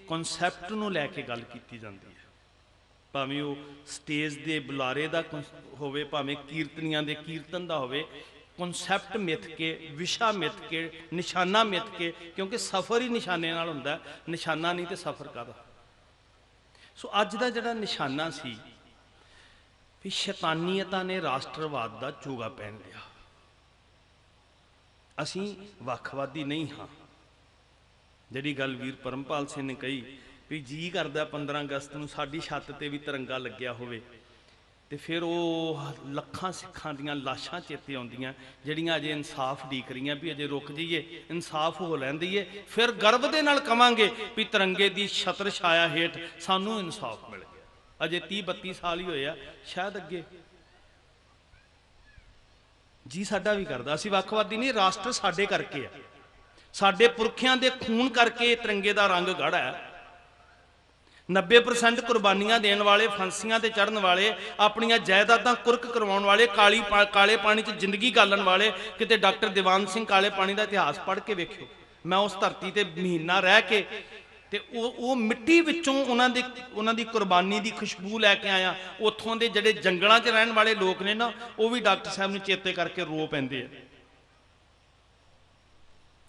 ਕਨਸੈਪਟ ਨੂੰ ਲੈ ਕੇ ਗੱਲ ਕੀਤੀ ਜਾਂਦੀ ਹੈ। ਭਾਵੇਂ ਉਹ ਸਟੇਜ ਦੇ ਬੁਲਾਰੇ ਦਾ ਹੋਵੇ, ਭਾਵੇਂ ਕੀਰਤਨੀਆਂ ਦੇ ਕੀਰਤਨ ਦਾ ਹੋਵੇ, ਕਨਸੈਪਟ ਮਿੱਥ ਕੇ, ਵਿਸ਼ਾ ਮਿੱਥ ਕੇ, ਨਿਸ਼ਾਨਾ ਮਿੱਥ ਕੇ, ਕਿਉਂਕਿ ਸਫ਼ਰ ਹੀ ਨਿਸ਼ਾਨੇ ਨਾਲ ਹੁੰਦਾ, ਨਿਸ਼ਾਨਾ ਨਹੀਂ ਤੇ ਸਫ਼ਰ ਕਾਹਦਾ। ਸੋ ਅੱਜ ਦਾ ਜਿਹੜਾ ਨਿਸ਼ਾਨਾ ਸੀ ਵੀ ਸ਼ੈਤਾਨੀਅਤਾਂ ਨੇ ਰਾਸ਼ਟਰਵਾਦ ਦਾ ਚੋਗਾ ਪਹਿਨ ਲਿਆ। ਅਸੀਂ ਵੱਖਵਾਦੀ ਨਹੀਂ ਹਾਂ। ਜਿਹੜੀ ਗੱਲ ਵੀਰ ਪਰਮਪਾਲ ਸਿੰਘ ਨੇ ਕਹੀ ਵੀ ਜੀ ਕਰਦਾ 15 ਅਗਸਤ ਨੂੰ ਸਾਡੀ ਛੱਤ ਤੇ ਵੀ ਤਿਰੰਗਾ ਲੱਗਿਆ ਹੋਵੇ, ਤੇ ਫਿਰ ਉਹ ਲੱਖਾਂ ਸਿੱਖਾਂ ਦੀਆਂ ਲਾਸ਼ਾਂ ਚੇਤੇ ਆਉਂਦੀਆਂ ਜਿਹੜੀਆਂ ਅਜੇ ਇਨਸਾਫ ਡੀਕ ਰਹੀਆਂ ਵੀ ਅਜੇ ਰੁਕ ਜਾਈਏ, ਇਨਸਾਫ ਹੋ ਲੈਂਦੀ ਏ, ਫਿਰ ਗਰਵ ਦੇ ਨਾਲ ਕਵਾਂਗੇ ਵੀ ਤਿਰੰਗੇ ਦੀ ਛਤਰ ਛਾਇਆ ਹੇਠ ਸਾਨੂੰ ਇਨਸਾਫ ਮਿਲ ਗਿਆ। ਅਜੇ 30-32 ਸਾਲ ਹੀ ਹੋਏ ਆ, ਸ਼ਾਇਦ ਅੱਗੇ ਜੀ ਸਾਡਾ ਵੀ ਕਰਦਾ। ਅਸੀਂ ਵੱਖਵਾਦੀ ਨਹੀਂ, ਰਾਸ਼ਟਰ ਸਾਡੇ ਕਰਕੇ ਆ, ਸਾਡੇ ਪੁਰਖਿਆਂ ਦੇ ਖੂਨ ਕਰਕੇ ਇਹ ਤਿਰੰਗੇ ਦਾ ਰੰਗ ਗਾੜਾ ਹੈ। 90% ਕੁਰਬਾਨੀਆਂ ਦੇਣ ਵਾਲੇ, ਫਾਂਸੀਆਂ ਤੇ ਚੜ੍ਹਨ ਵਾਲੇ, ਆਪਣੀਆਂ ਜਾਇਦਾਦਾਂ ਕੁਰਕ ਕਰਵਾਉਣ ਵਾਲੇ, ਕਾਲੇ ਪਾਣੀ 'ਚ ਜ਼ਿੰਦਗੀ ਗਾਲਣ ਵਾਲੇ। ਕਿਤੇ ਡਾਕਟਰ ਦੀਵਾਨ ਸਿੰਘ ਕਾਲੇ ਪਾਣੀ ਦਾ ਇਤਿਹਾਸ ਪੜ੍ਹ ਕੇ ਵੇਖਿਓ। ਮੈਂ ਉਸ ਧਰਤੀ ਤੇ ਮਹੀਨਾ ਰਹਿ ਕੇ ਤੇ ਉਹ ਮਿੱਟੀ ਵਿੱਚੋਂ ਉਹਨਾਂ ਦੀ ਕੁਰਬਾਨੀ ਦੀ ਖੁਸ਼ਬੂ ਲੈ ਕੇ ਆਇਆ। ਉੱਥੋਂ ਦੇ ਜਿਹੜੇ ਜੰਗਲਾਂ 'ਚ ਰਹਿਣ ਵਾਲੇ ਲੋਕ ਨੇ ਨਾ, ਉਹ ਵੀ ਡਾਕਟਰ ਸਾਹਿਬ ਨੂੰ ਚੇਤੇ ਕਰਕੇ ਰੋ ਪੈਂਦੇ ਆ।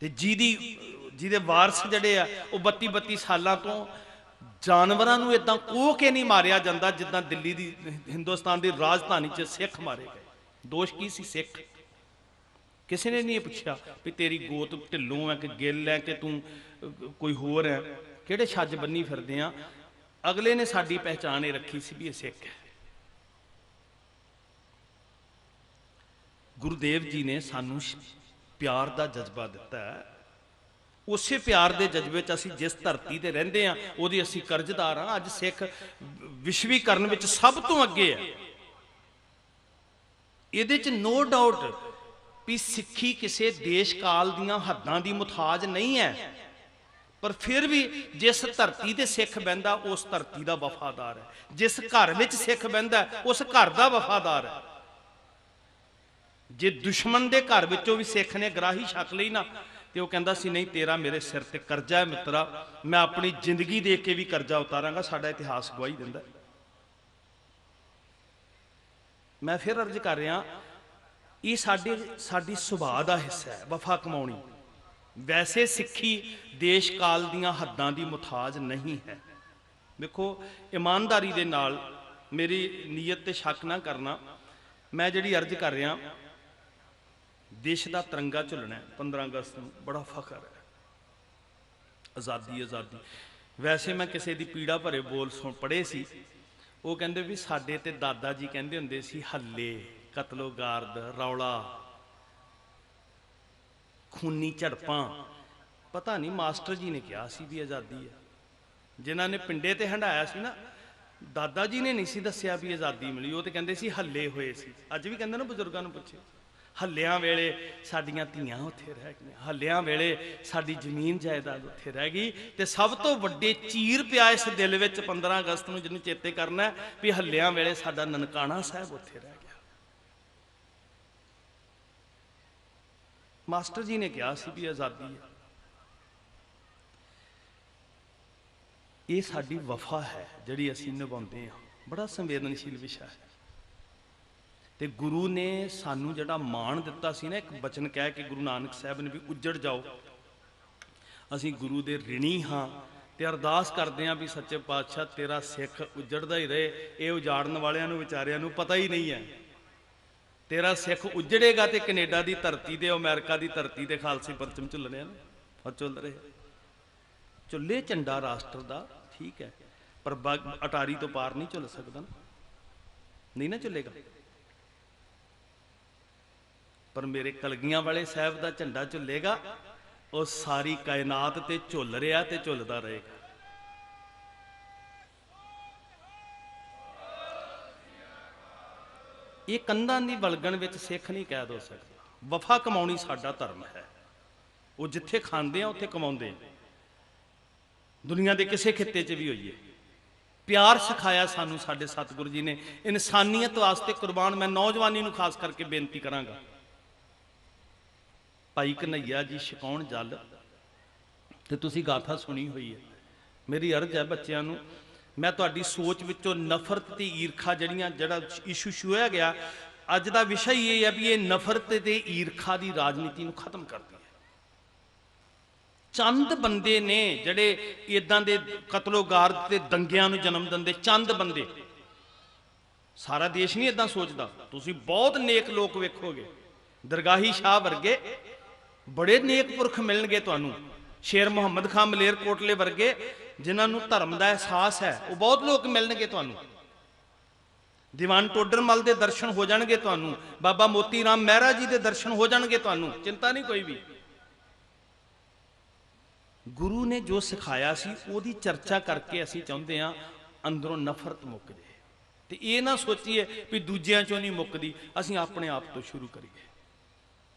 ਤੇ ਜਿਹਦੇ ਵਾਰਸ ਜਿਹੜੇ ਆ, ਉਹ 32-32 ਸਾਲਾਂ ਤੋਂ ਜਾਨਵਰਾਂ ਨੂੰ ਇਦਾਂ ਕੋਹ ਕੇ ਨਹੀਂ ਮਾਰਿਆ ਜਾਂਦਾ ਜਿੱਦਾਂ ਦਿੱਲੀ ਦੀ, ਹਿੰਦੁਸਤਾਨ ਦੀ ਰਾਜਧਾਨੀ 'ਚ ਸਿੱਖ ਮਾਰੇ ਗਏ। ਦੋਸ਼ ਕੀ ਸੀ? ਸਿੱਖ। ਕਿਸੇ ਨੇ ਨਹੀਂ ਪੁੱਛਿਆ ਵੀ ਤੇਰੀ ਗੋਤ ਢਿੱਲੋਂ ਹੈ ਕਿ ਗਿੱਲ ਹੈ ਕਿ ਤੂੰ ਕੋਈ ਹੋਰ ਹੈ, ਕਿਹੜੇ ਛੱਜ ਬੰਨੀ ਫਿਰਦੇ ਆ। ਅਗਲੇ ਨੇ ਸਾਡੀ ਪਹਿਚਾਣ ਇਹ ਰੱਖੀ ਸੀ ਵੀ ਇਹ ਸਿੱਖ ਹੈ। ਗੁਰੂਦੇਵ ਜੀ ਨੇ ਸਾਨੂੰ ਪਿਆਰ ਦਾ ਜਜ਼ਬਾ ਦਿੱਤਾ ਹੈ। ਉਸੇ ਪਿਆਰ ਦੇ ਜਜ਼ਬੇ 'ਚ ਅਸੀਂ ਜਿਸ ਧਰਤੀ ਤੇ ਰਹਿੰਦੇ ਹਾਂ ਉਹਦੀ ਅਸੀਂ ਕਰਜ਼ਦਾਰ ਹਾਂ। ਅੱਜ ਸਿੱਖ ਵਿਸ਼ਵੀਕਰਨ ਵਿੱਚ ਸਭ ਤੋਂ ਅੱਗੇ ਹੈ। ਇਹਦੇ 'ਚ ਨੋ ਡਾਊਟ ਵੀ ਸਿੱਖੀ ਕਿਸੇ ਦੇਸ਼ ਕਾਲ ਦੀਆਂ ਹੱਦਾਂ ਦੀ ਮੁਤਾਜ ਨਹੀਂ ਹੈ, ਪਰ ਫਿਰ ਵੀ ਜਿਸ ਧਰਤੀ ਤੇ ਸਿੱਖ ਬਹਿੰਦਾ ਉਸ ਧਰਤੀ ਦਾ ਵਫਾਦਾਰ ਹੈ। ਜਿਸ ਘਰ ਵਿੱਚ ਸਿੱਖ ਬਹਿੰਦਾ ਉਸ ਘਰ ਦਾ ਵਫਾਦਾਰ ਹੈ। ਜੇ ਦੁਸ਼ਮਣ ਦੇ ਘਰ ਵਿੱਚੋਂ ਵੀ ਸਿੱਖ ਨੇ ਗਰਾਹੀ ਛਕ ਲਈ ਨਾ, ਤੇ ਉਹ ਕਹਿੰਦਾ ਸੀ ਨਹੀਂ ਤੇਰਾ ਮੇਰੇ ਸਿਰ ਤੇ ਕਰਜ਼ਾ ਹੈ ਮਿੱਤਰਾ, ਮੈਂ ਆਪਣੀ ਜ਼ਿੰਦਗੀ ਦੇ ਕੇ ਵੀ ਕਰਜ਼ਾ ਉਤਾਰਾਂਗਾ। ਸਾਡਾ ਇਤਿਹਾਸ ਗਵਾਹੀ ਦਿੰਦਾ। ਮੈਂ ਫਿਰ ਅਰਜ਼ ਕਰ ਰਿਹਾ, ਇਹ ਸਾਡੀ ਸੁਭਾਅ ਦਾ ਹਿੱਸਾ ਹੈ ਵਫਾ ਕਮਾਉਣੀ। ਵੈਸੇ ਸਿੱਖੀ ਦੇਸ਼ ਕਾਲ ਦੀਆਂ ਹੱਦਾਂ ਦੀ ਮੁਤਾਜ ਨਹੀਂ ਹੈ। ਵੇਖੋ, ਇਮਾਨਦਾਰੀ ਦੇ ਨਾਲ, ਮੇਰੀ ਨੀਅਤ ਤੇ ਸ਼ੱਕ ਨਾ ਕਰਨਾ, ਮੈਂ ਜਿਹੜੀ ਅਰਜ਼ ਕਰ ਰਿਹਾ, ਦੇਸ਼ ਦਾ ਤਿਰੰਗਾ ਝੁੱਲਣਾ 15 ਅਗਸਤ ਨੂੰ, ਬੜਾ ਫਖਰ ਹੈ। ਆਜ਼ਾਦੀ ਆਜ਼ਾਦੀ। ਵੈਸੇ ਮੈਂ ਕਿਸੇ ਦੀ ਪੀੜਾ ਭਰੇ ਬੋਲ ਪੜ੍ਹੇ ਸੀ, ਉਹ ਕਹਿੰਦੇ ਵੀ ਸਾਡੇ ਤੇ ਦਾਦਾ ਜੀ ਕਹਿੰਦੇ ਹੁੰਦੇ ਸੀ ਹੱਲੇ, ਕਤਲੋ ਗਾਰਦ, ਰੌਲਾ, ਖੂਨੀ ਝੜਪਾਂ। ਪਤਾ ਨਹੀਂ ਮਾਸਟਰ ਜੀ ਨੇ ਕਿਹਾ ਸੀ ਵੀ ਆਜ਼ਾਦੀ ਹੈ। ਜਿਨ੍ਹਾਂ ਨੇ ਪਿੰਡੇ ਤੇ ਹੰਡਾਇਆ ਸੀ ਨਾ, ਦਾਦਾ ਜੀ ਨੇ ਨਹੀਂ ਸੀ ਦੱਸਿਆ ਵੀ ਆਜ਼ਾਦੀ ਮਿਲੀ। ਉਹ ਤੇ ਕਹਿੰਦੇ ਸੀ ਹੱਲੇ ਹੋਏ ਸੀ। ਅੱਜ ਵੀ ਕਹਿੰਦੇ ਨਾ ਬਜ਼ੁਰਗਾਂ ਨੂੰ ਪੁੱਛੇ, ਹੱਲਿਆਂ ਵੇਲੇ ਸਾਡੀਆਂ ਧੀਆਂ ਉੱਥੇ ਰਹਿ ਗਈਆਂ, ਹੱਲਿਆਂ ਵੇਲੇ ਸਾਡੀ ਜ਼ਮੀਨ ਜਾਇਦਾਦ ਉੱਥੇ ਰਹਿ ਗਈ। ਤੇ ਸਭ ਤੋਂ ਵੱਡੇ ਚੀਰ ਪਿਆ ਇਸ ਦਿਲ ਵਿੱਚ 15 ਅਗਸਤ ਨੂੰ ਜਿਹਨੂੰ ਚੇਤੇ ਕਰਨਾ ਵੀ ਹੱਲਿਆਂ ਵੇਲੇ ਸਾਡਾ ਨਨਕਾਣਾ ਸਾਹਿਬ ਉੱਥੇ ਰਹਿ ਗਿਆ। ਮਾਸਟਰ ਜੀ ਨੇ ਕਿਹਾ ਸੀ ਵੀ ਆਜ਼ਾਦੀ ਹੈ, ਇਹ ਸਾਡੀ ਵਫਾ ਹੈ ਜਿਹੜੀ ਅਸੀਂ ਨਿਭਾਉਂਦੇ ਹਾਂ। ਬੜਾ ਸੰਵੇਦਨਸ਼ੀਲ ਵਿਸ਼ਾ ਹੈ। ਤੇ ਗੁਰੂ ਨੇ ਸਾਨੂੰ ਜਿਹੜਾ ਮਾਣ ਦਿੱਤਾ ਸੀ ਨਾ, ਇੱਕ ਬਚਨ ਕਹਿ ਕੇ ਗੁਰੂ ਨਾਨਕ ਸਾਹਿਬ ਨੇ ਵੀ ਉੱਜੜ ਜਾਓ, ਅਸੀਂ ਗੁਰੂ ਦੇ ਰਿਣੀ ਹਾਂ। ਤੇ ਅਰਦਾਸ ਕਰਦੇ ਹਾਂ ਵੀ ਸੱਚੇ ਪਾਤਸ਼ਾਹ ਤੇਰਾ ਸਿੱਖ ਉੱਜੜਦਾ ਹੀ ਰਹੇ। ਇਹ ਉਜਾੜਨ ਵਾਲਿਆਂ ਨੂੰ ਵਿਚਾਰਿਆਂ ਨੂੰ ਪਤਾ ਹੀ ਨਹੀਂ ਹੈ। ਤੇਰਾ ਸਿੱਖ ਉੱਜੜੇਗਾ ਤੇ ਕੈਨੇਡਾ ਦੀ ਧਰਤੀ ਤੇ ਅਮਰੀਕਾ ਦੀ ਧਰਤੀ ਤੇ ਖਾਲਸੀ ਪਰਚਮ ਝੁੱਲਣੇ ਹਨ, ਔਰ ਝੁੱਲ ਰਹੇ। ਝੁੱਲੇ ਝੰਡਾ ਰਾਸ਼ਟਰ ਦਾ, ਠੀਕ ਹੈ, ਪਰ ਅਟਾਰੀ ਤੋਂ ਪਾਰ ਨਹੀਂ ਝੁੱਲ ਸਕਦਾ, ਨਹੀਂ ਨਾ ਝੁੱਲੇਗਾ। ਪਰ ਮੇਰੇ ਕਲਗੀਆਂ ਵਾਲੇ ਸਾਹਿਬ ਦਾ ਝੰਡਾ ਝੁੱਲੇਗਾ। ਉਹ ਸਾਰੀ ਕਾਇਨਾਤ ਤੇ ਝੁੱਲ ਰਿਹਾ ਤੇ ਝੁੱਲਦਾ ਰਹੇਗਾ। ਇਹ ਕੰਧਾਂ ਦੀ ਵਲਗਣ ਵਿੱਚ ਸਿੱਖ ਨਹੀਂ ਕੈਦ ਹੋ ਸਕਦਾ। ਵਫਾ ਕਮਾਉਣੀ ਸਾਡਾ ਧਰਮ ਹੈ। ਉਹ ਜਿੱਥੇ ਖਾਂਦੇ ਆ ਉੱਥੇ ਕਮਾਉਂਦੇ ਆ। ਦੁਨੀਆ ਦੇ ਕਿਸੇ ਖਿੱਤੇ 'ਚ ਵੀ ਹੋਈਏ, ਪਿਆਰ ਸਿਖਾਇਆ ਸਾਨੂੰ ਸਾਡੇ ਸਤਿਗੁਰੂ ਜੀ ਨੇ, ਇਨਸਾਨੀਅਤ ਵਾਸਤੇ ਕੁਰਬਾਨ। ਮੈਂ ਨੌਜਵਾਨੀ ਨੂੰ ਖਾਸ ਕਰਕੇ ਬੇਨਤੀ ਕਰਾਂਗਾ, ਭਾਈ ਕਨ੍ਹਈਆ ਜੀ ਛਕਾਉਣ ਜਲ, ਤੇ ਤੁਸੀਂ ਗਾਥਾ ਸੁਣੀ ਹੋਈ ਹੈ। ਮੇਰੀ ਅਰਜ਼ ਹੈ ਬੱਚਿਆਂ ਨੂੰ, ਮੈਂ ਤੁਹਾਡੀ ਸੋਚ ਵਿੱਚੋਂ ਨਫ਼ਰਤ ਤੇ ਈਰਖਾ ਜਿਹੜਾ ਇਸ਼ੂ ਛੁਇਆ ਗਿਆ, ਅੱਜ ਦਾ ਵਿਸ਼ਾ ਹੀ ਇਹ ਹੈ ਵੀ ਇਹ ਨਫ਼ਰਤ ਤੇ ਈਰਖਾ ਦੀ ਰਾਜਨੀਤੀ ਨੂੰ ਖਤਮ ਕਰਦੀ ਹੈ। ਚੰਦ ਬੰਦੇ ਨੇ ਜਿਹੜੇ ਇਦਾਂ ਦੇ ਕਤਲੋਗਾਰਤ ਤੇ ਦੰਗਿਆਂ ਨੂੰ ਜਨਮ ਦਿੰਦੇ, ਚੰਦ ਬੰਦੇ। ਸਾਰਾ ਦੇਸ਼ ਨਹੀਂ ਇਦਾਂ ਸੋਚਦਾ। ਤੁਸੀਂ ਬਹੁਤ ਨੇਕ ਲੋਕ ਵੇਖੋਗੇ, ਦਰਗਾਹੀ ਸ਼ਾਹ ਵਰਗੇ ਬੜੇ ਨੇਕ ਪੁਰਖ ਮਿਲਣਗੇ ਤੁਹਾਨੂੰ, ਸ਼ੇਰ ਮੁਹੰਮਦ ਖਾਨ ਮਲੇਰਕੋਟਲੇ ਵਰਗੇ ਜਿਨ੍ਹਾਂ ਨੂੰ ਧਰਮ ਦਾ ਅਹਿਸਾਸ ਹੈ, ਉਹ ਬਹੁਤ ਲੋਕ ਮਿਲਣਗੇ ਤੁਹਾਨੂੰ। ਦੀਵਾਨ ਟੋਡਰਮਲ ਦੇ ਦਰਸ਼ਨ ਹੋ ਜਾਣਗੇ ਤੁਹਾਨੂੰ, ਬਾਬਾ ਮੋਤੀ ਰਾਮ ਮਹਿਰਾ ਜੀ ਦੇ ਦਰਸ਼ਨ ਹੋ ਜਾਣਗੇ ਤੁਹਾਨੂੰ, ਚਿੰਤਾ ਨਹੀਂ ਕੋਈ ਵੀ। ਗੁਰੂ ਨੇ ਜੋ ਸਿਖਾਇਆ ਸੀ ਉਹਦੀ ਚਰਚਾ ਕਰਕੇ ਅਸੀਂ ਚਾਹੁੰਦੇ ਹਾਂ ਅੰਦਰੋਂ ਨਫ਼ਰਤ ਮੁੱਕ ਜੇ। ਤੇ ਇਹ ਨਾ ਸੋਚੀਏ ਵੀ ਦੂਜਿਆਂ ਚੋਂ ਨਹੀਂ ਮੁੱਕਦੀ, ਅਸੀਂ ਆਪਣੇ ਆਪ ਤੋਂ ਸ਼ੁਰੂ ਕਰੀਏ।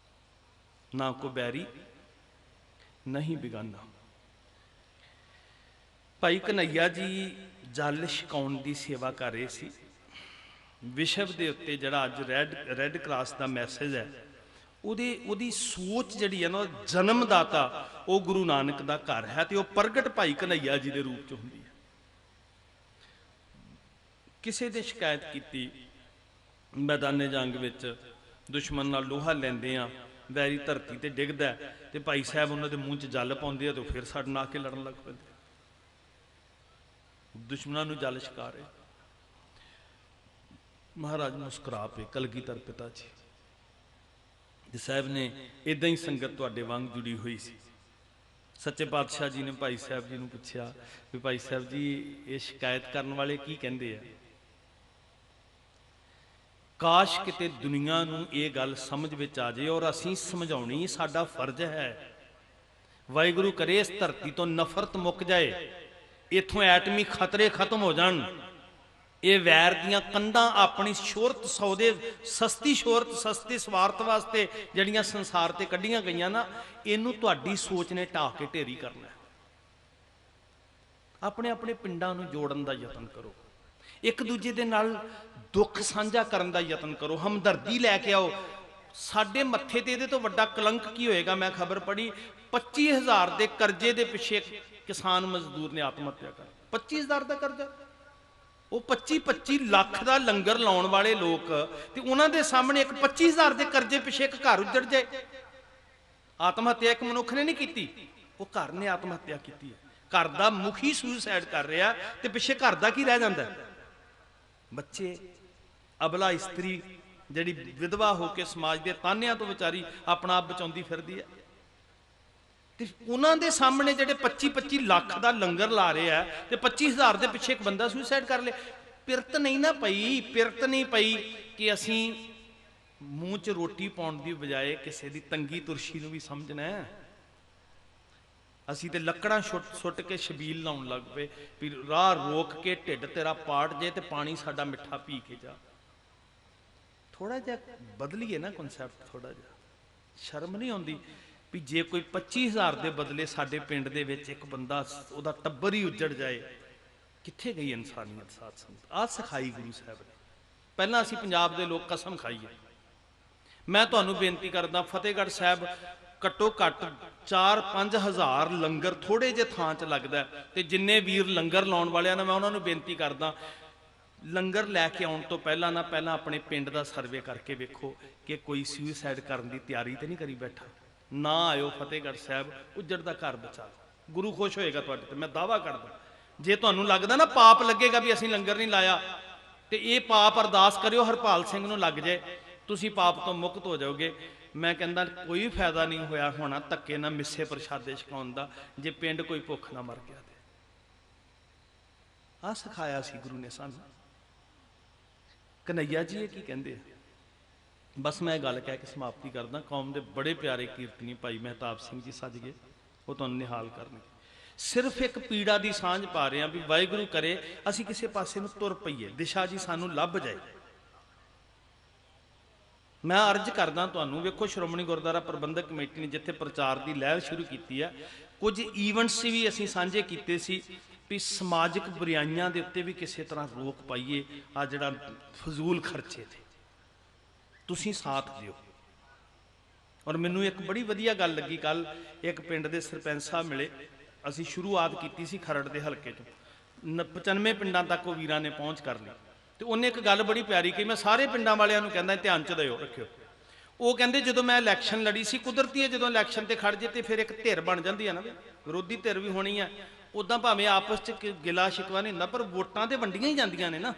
ਨਾ ਕੋ ਬੈਰੀ ਨਹੀਂ ਬਿਗਾਨਾ। ਭਾਈ ਕਨ੍ਹਈਆ ਜੀ ਜਲ ਛਕਾਉਣ ਦੀ ਸੇਵਾ ਕਰ ਰਹੇ ਸੀ। ਵਿਸ਼ਵ ਦੇ ਉੱਤੇ ਜਿਹੜਾ ਅੱਜ ਰੈੱਡ ਕਰਾਸ ਦਾ ਮੈਸੇਜ ਹੈ, ਉਹਦੀ ਸੋਚ ਜਿਹੜੀ ਹੈ ਨਾ, ਜਨਮਦਾਤਾ ਉਹ ਗੁਰੂ ਨਾਨਕ ਦਾ ਘਰ ਹੈ, ਤੇ ਉਹ ਪ੍ਰਗਟ ਭਾਈ ਕਨ੍ਹਈਆ ਜੀ ਦੇ ਰੂਪ ਚ ਹੁੰਦੀ ਹੈ। ਕਿਸੇ ਨੇ ਸ਼ਿਕਾਇਤ ਕੀਤੀ, ਮੈਦਾਨੇ ਜੰਗ ਵਿੱਚ ਦੁਸ਼ਮਣ ਨਾਲ ਲੋਹਾ ਲੈਂਦੇ ਆ, ਵੈਰੀ ਧਰਤੀ ਤੇ ਡਿੱਗਦਾ, ਤੇ ਭਾਈ ਸਾਹਿਬ ਉਹਨਾਂ ਦੇ ਮੂੰਹ 'ਚ ਜਲ ਪਾਉਂਦੇ ਆ, ਤੇ ਫਿਰ ਸਾਡੇ ਨਾਲ ਆ ਕੇ ਲੜਨ ਲੱਗ ਪੈਂਦੇ। ਦੁਸ਼ਮਣਾਂ ਨੂੰ ਜਲ ਛਕਾ ਰਹੇ। ਮਹਾਰਾਜ ਮੁਸਕਰਾ ਪਏ, ਕਲਗੀਧਰ ਪਿਤਾ ਜੀ ਤੇ ਸਾਹਿਬ ਨੇ ਇਦਾਂ ਹੀ ਸੰਗਤ ਤੁਹਾਡੇ ਵਾਂਗ ਜੁੜੀ ਹੋਈ ਸੀ। ਸੱਚੇ ਪਾਤਸ਼ਾਹ ਜੀ ਨੇ ਭਾਈ ਸਾਹਿਬ ਜੀ ਨੂੰ ਪੁੱਛਿਆ ਵੀ ਭਾਈ ਸਾਹਿਬ ਜੀ ਇਹ ਸ਼ਿਕਾਇਤ ਕਰਨ ਵਾਲੇ ਕੀ ਕਹਿੰਦੇ ਆ? ਕਾਸ਼ ਕਿਤੇ ਦੁਨੀਆ ਨੂੰ ਇਹ ਗੱਲ ਸਮਝ ਵਿੱਚ ਆ ਜਾਏ, ਔਰ ਅਸੀਂ ਸਮਝਾਉਣੀ ਸਾਡਾ ਫਰਜ਼ ਹੈ। ਵਾਹਿਗੁਰੂ ਕਰੇ ਇਸ ਧਰਤੀ ਤੋਂ ਨਫ਼ਰਤ ਮੁੱਕ ਜਾਏ, ਇਥੋਂ ਐਟਮੀ ਖਤਰੇ ਖਤਮ ਹੋ ਜਾਣ। ਇਹ ਵੈਰ ਦੀਆਂ ਕੰਧਾਂ ਆਪਣੀ ਸ਼ੋਹਰਤ, ਸੌਦੇ, ਸਸਤੀ ਸ਼ੋਹਰਤ, ਸਸਤੇ ਸਵਾਰਥ ਵਾਸਤੇ ਜਿਹੜੀਆਂ ਸੰਸਾਰ ਤੇ ਕੱਢੀਆਂ ਗਈਆਂ ਨਾ, ਇਹਨੂੰ ਤੁਹਾਡੀ ਸੋਚ ਨੇ ਢਾਹ ਕੇ ਢੇਰੀ ਕਰਨਾ। ਆਪਣੇ ਆਪਣੇ ਪਿੰਡਾਂ ਨੂੰ ਜੋੜਨ ਦਾ ਯਤਨ ਕਰੋ, ਇੱਕ ਦੂਜੇ ਦੇ ਨਾਲ ਦੁੱਖ ਸਾਂਝਾ ਕਰਨ ਦਾ ਯਤਨ ਕਰੋ, ਹਮਦਰਦੀ ਲੈ ਕੇ ਆਓ। ਸਾਡੇ ਮੱਥੇ ਤੇ ਇਹਦੇ ਤੋਂ ਵੱਡਾ ਕਲੰਕ ਕੀ ਹੋਏਗਾ? ਮੈਂ ਖਬਰ ਪੜ੍ਹੀ 25,000 ਦੇ ਕਰਜ਼ੇ ਦੇ ਪਿੱਛੇ ਕਿਸਾਨ ਮਜ਼ਦੂਰ ਨੇ ਆਤਮ ਹੱਤਿਆ ਕਰ। 25,000 ਦਾ ਕਰਜ਼ਾ, ਉਹ 25 ਲੱਖ ਦਾ ਲੰਗਰ ਲਾਉਣ ਵਾਲੇ ਲੋਕ, ਤੇ ਉਹਨਾਂ ਦੇ ਸਾਹਮਣੇ ਇੱਕ 25,000 ਦੇ ਕਰਜ਼ੇ ਪਿੱਛੇ ਇੱਕ ਘਰ ਉੱਜੜ ਜਾਏ। ਆਤਮ ਹੱਤਿਆ ਇੱਕ ਮਨੁੱਖ ਨੇ ਨਹੀਂ ਕੀਤੀ, ਉਹ ਘਰ ਨੇ ਆਤਮ ਹੱਤਿਆ ਕੀਤੀ ਹੈ। ਘਰ ਦਾ ਮੁਖੀ ਸੁਸਾਈਡ ਕਰ ਰਿਹਾ, ਤੇ ਪਿੱਛੇ ਘਰ ਦਾ ਕੀ ਰਹਿ ਜਾਂਦਾ? ਬੱਚੇ, ਅਬਲਾ ਇਸਤਰੀ ਜਿਹੜੀ ਵਿਧਵਾ ਹੋ ਕੇ ਸਮਾਜ ਦੇ ਤਾਨਿਆਂ ਤੋਂ ਵਿਚਾਰੀ ਆਪਣਾ ਆਪ ਬਚਾਉਂਦੀ ਫਿਰਦੀ ਹੈ, ਤੇ ਉਹਨਾਂ ਦੇ ਸਾਹਮਣੇ ਜਿਹੜੇ 25 ਲੱਖ ਦਾ ਲੰਗਰ ਲਾ ਰਹੇ ਆ, ਤੇ 25,000 ਦੇ ਪਿੱਛੇ ਇੱਕ ਬੰਦਾ ਸੁਸਾਈਡ ਕਰ ਲੇ। ਪਿਰਤ ਨਹੀਂ ਨਾ ਪਈ, ਪਿਰਤ ਨਹੀਂ ਪਈ ਕਿ ਅਸੀਂ ਮੂੰਹ 'ਚ ਰੋਟੀ ਪਾਉਣ ਦੀ ਬਜਾਏ ਕਿਸੇ ਦੀ ਤੰਗੀ ਤੁਰਸ਼ੀ ਨੂੰ ਵੀ ਸਮਝਣਾ ਹੈ। ਅਸੀਂ ਤੇ ਲੱਕੜਾਂ ਸੁੱਟ ਕੇ ਛਬੀਲ ਲਾਉਣ ਲੱਗ ਪਏ ਵੀ ਰਾਹ ਰੋਕ ਕੇ ਢਿੱਡ ਤੇਰਾ ਪਾੜ ਜੇ ਤੇ ਪਾਣੀ ਸਾਡਾ ਮਿੱਠਾ ਪੀ ਕੇ ਜਾ। ਥੋੜਾ ਜਿਹਾ ਬਦਲੀਏ ਨਾ ਕਨਸੈਪਟ, ਥੋੜਾ ਜਿਹਾ ਸ਼ਰਮ ਨਹੀਂ ਆਉਂਦੀ ਵੀ ਜੇ ਕੋਈ 25,000 ਦੇ ਬਦਲੇ ਸਾਡੇ ਪਿੰਡ ਦੇ ਵਿੱਚ ਇੱਕ ਬੰਦਾ ਉਹਦਾ ਟੱਬਰ ਹੀ ਉੱਜੜ ਜਾਏ, ਕਿੱਥੇ ਗਈ ਇਨਸਾਨੀਅਤ ਸਾਧ ਸੰਗਤ? ਆਹ ਸਿਖਾਈ ਗੁਰੂ ਸਾਹਿਬ ਨੇ। ਪਹਿਲਾਂ ਅਸੀਂ ਪੰਜਾਬ ਦੇ ਲੋਕ ਕਸਮ ਖਾਈਏ। ਮੈਂ ਤੁਹਾਨੂੰ ਬੇਨਤੀ ਕਰਦਾ, ਫਤਿਹਗੜ੍ਹ ਸਾਹਿਬ ਘੱਟੋ ਘੱਟ 4-5 ਹਜ਼ਾਰ ਲੰਗਰ ਥੋੜੇ ਜਿਹੇ ਥਾਂ 'ਚ ਲੱਗਦਾ, ਤੇ ਜਿੰਨੇ ਵੀਰ ਲੰਗਰ ਲਾਉਣ ਵਾਲਿਆਂ ਨੇ, ਮੈਂ ਉਹਨਾਂ ਨੂੰ ਬੇਨਤੀ ਕਰਦਾ, ਲੰਗਰ ਲੈ ਕੇ ਆਉਣ ਤੋਂ ਪਹਿਲਾਂ ਆਪਣੇ ਪਿੰਡ ਦਾ ਸਰਵੇ ਕਰਕੇ ਵੇਖੋ ਕਿ ਕੋਈ ਸੁਸਾਈਡ ਕਰਨ ਦੀ ਤਿਆਰੀ ਤੇ ਨਹੀਂ ਕਰੀ ਬੈਠਾ। ਨਾ ਆਇਓ ਫਤਿਹਗੜ੍ਹ ਸਾਹਿਬ, ਉੱਜੜਦਾ ਘਰ ਬਚਾ ਲਓ। ਗੁਰੂ ਖੁਸ਼ ਹੋਏਗਾ ਤੁਹਾਡੇ ਤੇ, ਮੈਂ ਦਾਅਵਾ ਕਰਦਾ। ਜੇ ਤੁਹਾਨੂੰ ਲੱਗਦਾ ਨਾ ਪਾਪ ਲੱਗੇਗਾ ਵੀ ਅਸੀਂ ਲੰਗਰ ਨਹੀਂ ਲਾਇਆ, ਤੇ ਇਹ ਪਾਪ ਅਰਦਾਸ ਕਰਿਓ ਹਰਪਾਲ ਸਿੰਘ ਨੂੰ ਲੱਗ ਜਾਏ, ਤੁਸੀਂ ਪਾਪ ਤੋਂ ਮੁਕਤ ਹੋ ਜਾਓਗੇ। ਮੈਂ ਕਹਿੰਦਾ ਕੋਈ ਫਾਇਦਾ ਨਹੀਂ ਹੋਇਆ ਹੋਣਾ ਧੱਕੇ ਨਾਲ ਮਿੱਸੇ ਪ੍ਰਸ਼ਾਦੇ ਛਕਾਉਣ ਦਾ, ਜੇ ਪਿੰਡ ਕੋਈ ਭੁੱਖ ਨਾ ਮਰ ਗਿਆ ਤੇ। ਆਹ ਸਿਖਾਇਆ ਸੀ ਗੁਰੂ ਨੇ ਸਾਨੂੰ। ਕਨਈਆ ਜੀ ਇਹ ਕੀ ਕਹਿੰਦੇ ਆ? ਬਸ ਮੈਂ ਇਹ ਗੱਲ ਕਹਿ ਕੇ ਸਮਾਪਤੀ ਕਰਦਾ। ਕੌਮ ਦੇ ਬੜੇ ਪਿਆਰੇ ਕੀਰਤਨੀ ਭਾਈ ਮਹਿਤਾਬ ਸਿੰਘ ਜੀ ਸੱਜ ਗਏ, ਉਹ ਤੁਹਾਨੂੰ ਨਿਹਾਲ ਕਰਨਗੇ। ਸਿਰਫ ਇੱਕ ਪੀੜਾ ਦੀ ਸਾਂਝ ਪਾ ਰਹੇ ਹਾਂ ਵੀ ਵਾਹਿਗੁਰੂ ਕਰੇ ਅਸੀਂ ਕਿਸੇ ਪਾਸੇ ਨੂੰ ਤੁਰ ਪਈਏ, ਦਿਸ਼ਾ ਜੀ ਸਾਨੂੰ ਲੱਭ ਜਾਏ। ਮੈਂ ਅਰਜ਼ ਕਰਦਾ ਤੁਹਾਨੂੰ, ਵੇਖੋ ਸ਼੍ਰੋਮਣੀ ਗੁਰਦੁਆਰਾ ਪ੍ਰਬੰਧਕ ਕਮੇਟੀ ਨੇ ਜਿੱਥੇ ਪ੍ਰਚਾਰ ਦੀ ਲਹਿਰ ਸ਼ੁਰੂ ਕੀਤੀ ਹੈ, ਕੁਝ ਈਵੈਂਟਸ ਵੀ ਅਸੀਂ ਸਾਂਝੇ ਕੀਤੇ ਸੀ ਵੀ ਸਮਾਜਿਕ ਬੁਰਾਈਆਂ ਦੇ ਉੱਤੇ ਵੀ ਕਿਸੇ ਤਰ੍ਹਾਂ ਰੋਕ ਪਾਈਏ। ਆ ਜਿਹੜਾ ਫਜ਼ੂਲ ਖਰਚੇ ਤੇ ਤੁਸੀਂ ਸਾਥ ਦਿਓ। ਔਰ ਮੈਨੂੰ ਇੱਕ ਬੜੀ ਵਧੀਆ ਗੱਲ ਲੱਗੀ, ਕੱਲ ਇੱਕ ਪਿੰਡ ਦੇ ਸਰਪੰਚ ਸਾਹਿਬ ਮਿਲੇ, ਅਸੀਂ ਸ਼ੁਰੂਆਤ ਕੀਤੀ ਸੀ ਖਰੜ ਦੇ ਹਲਕੇ ਤੋਂ, 95 ਪਿੰਡਾਂ ਤੱਕ ਉਹ ਵੀਰਾਂ ਨੇ ਪਹੁੰਚ ਕਰ ਲਈ। ਤੇ ਉਹਨੇ ਇੱਕ ਗੱਲ ਬੜੀ ਪਿਆਰੀ ਕਹੀ, ਮੈਂ ਸਾਰੇ ਪਿੰਡਾਂ ਵਾਲਿਆਂ ਨੂੰ ਕਹਿੰਦਾ ਧਿਆਨ ਚ ਦਿਓ, ਰੱਖਿਓ। ਉਹ ਕਹਿੰਦੇ ਜਦੋਂ ਮੈਂ ਇਲੈਕਸ਼ਨ ਲੜੀ ਸੀ, ਕੁਦਰਤੀ ਹੈ ਜਦੋਂ ਇਲੈਕਸ਼ਨ ਤੇ ਖੜ ਜੇ ਤੇ ਫਿਰ ਇੱਕ ਧਿਰ ਬਣ ਜਾਂਦੀ ਹੈ ਨਾ, ਵਿਰੋਧੀ ਧਿਰ ਵੀ ਹੋਣੀ ਹੈ। ਉਦਾਂ ਭਾਵੇਂ ਆਪਸ ਚ ਗਿਲਾ ਸ਼ਿਕਵਾ ਨਹੀਂ ਹੁੰਦਾ, ਪਰ ਵੋਟਾਂ ਤੇ ਵੰਡੀਆਂ ਹੀ ਜਾਂਦੀਆਂ ਨੇ ਨਾ।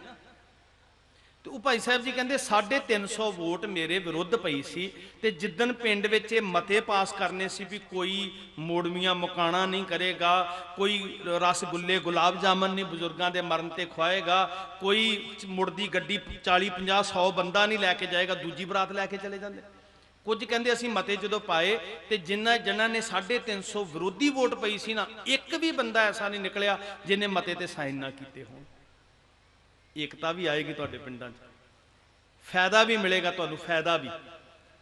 ਤੇ ਉਹ ਭਾਈ ਸਾਹਿਬ ਜੀ ਕਹਿੰਦੇ 350 ਵੋਟ ਮੇਰੇ ਵਿਰੁੱਧ ਪਈ ਸੀ, ਤੇ ਜਿੱਦਣ ਪਿੰਡ ਵਿੱਚ ਇਹ ਮਤੇ ਪਾਸ ਕਰਨੇ ਸੀ ਵੀ ਕੋਈ ਮੋੜਵੀਆਂ ਮੁਕਾਣਾ ਨਹੀਂ ਕਰੇਗਾ, ਕੋਈ ਰਸਗੁੱਲੇ ਗੁਲਾਬ ਜਾਮਨ ਨਹੀਂ ਬਜ਼ੁਰਗਾਂ ਦੇ ਮਰਨ ਤੇ ਖਵਾਏਗਾ, ਕੋਈ ਮੁੜਦੀ ਗੱਡੀ 40-50-100 ਬੰਦਾ ਨਹੀਂ ਲੈ ਕੇ ਜਾਏਗਾ, ਦੂਜੀ ਬਰਾਤ ਲੈ ਕੇ ਚਲੇ ਜਾਂਦੇ। ਕੁਝ ਕਹਿੰਦੇ ਅਸੀਂ ਮਤੇ ਜਦੋਂ ਪਾਏ ਤੇ ਜਿਨ੍ਹਾਂ ਨੇ 350 ਵਿਰੋਧੀ ਵੋਟ ਪਈ ਸੀ ਨਾ, ਇੱਕ ਵੀ ਬੰਦਾ ਐਸਾ ਨਹੀਂ ਨਿਕਲਿਆ ਜਿਹਨੇ ਮਤੇ ਤੇ ਸਾਈਨ ਨਾ ਕੀਤੇ ਹੋਣ। ਏਕਤਾ ਵੀ ਆਏਗੀ ਤੁਹਾਡੇ ਪਿੰਡਾਂ 'ਚ, ਫਾਇਦਾ ਵੀ ਮਿਲੇਗਾ ਤੁਹਾਨੂੰ, ਫਾਇਦਾ ਵੀ।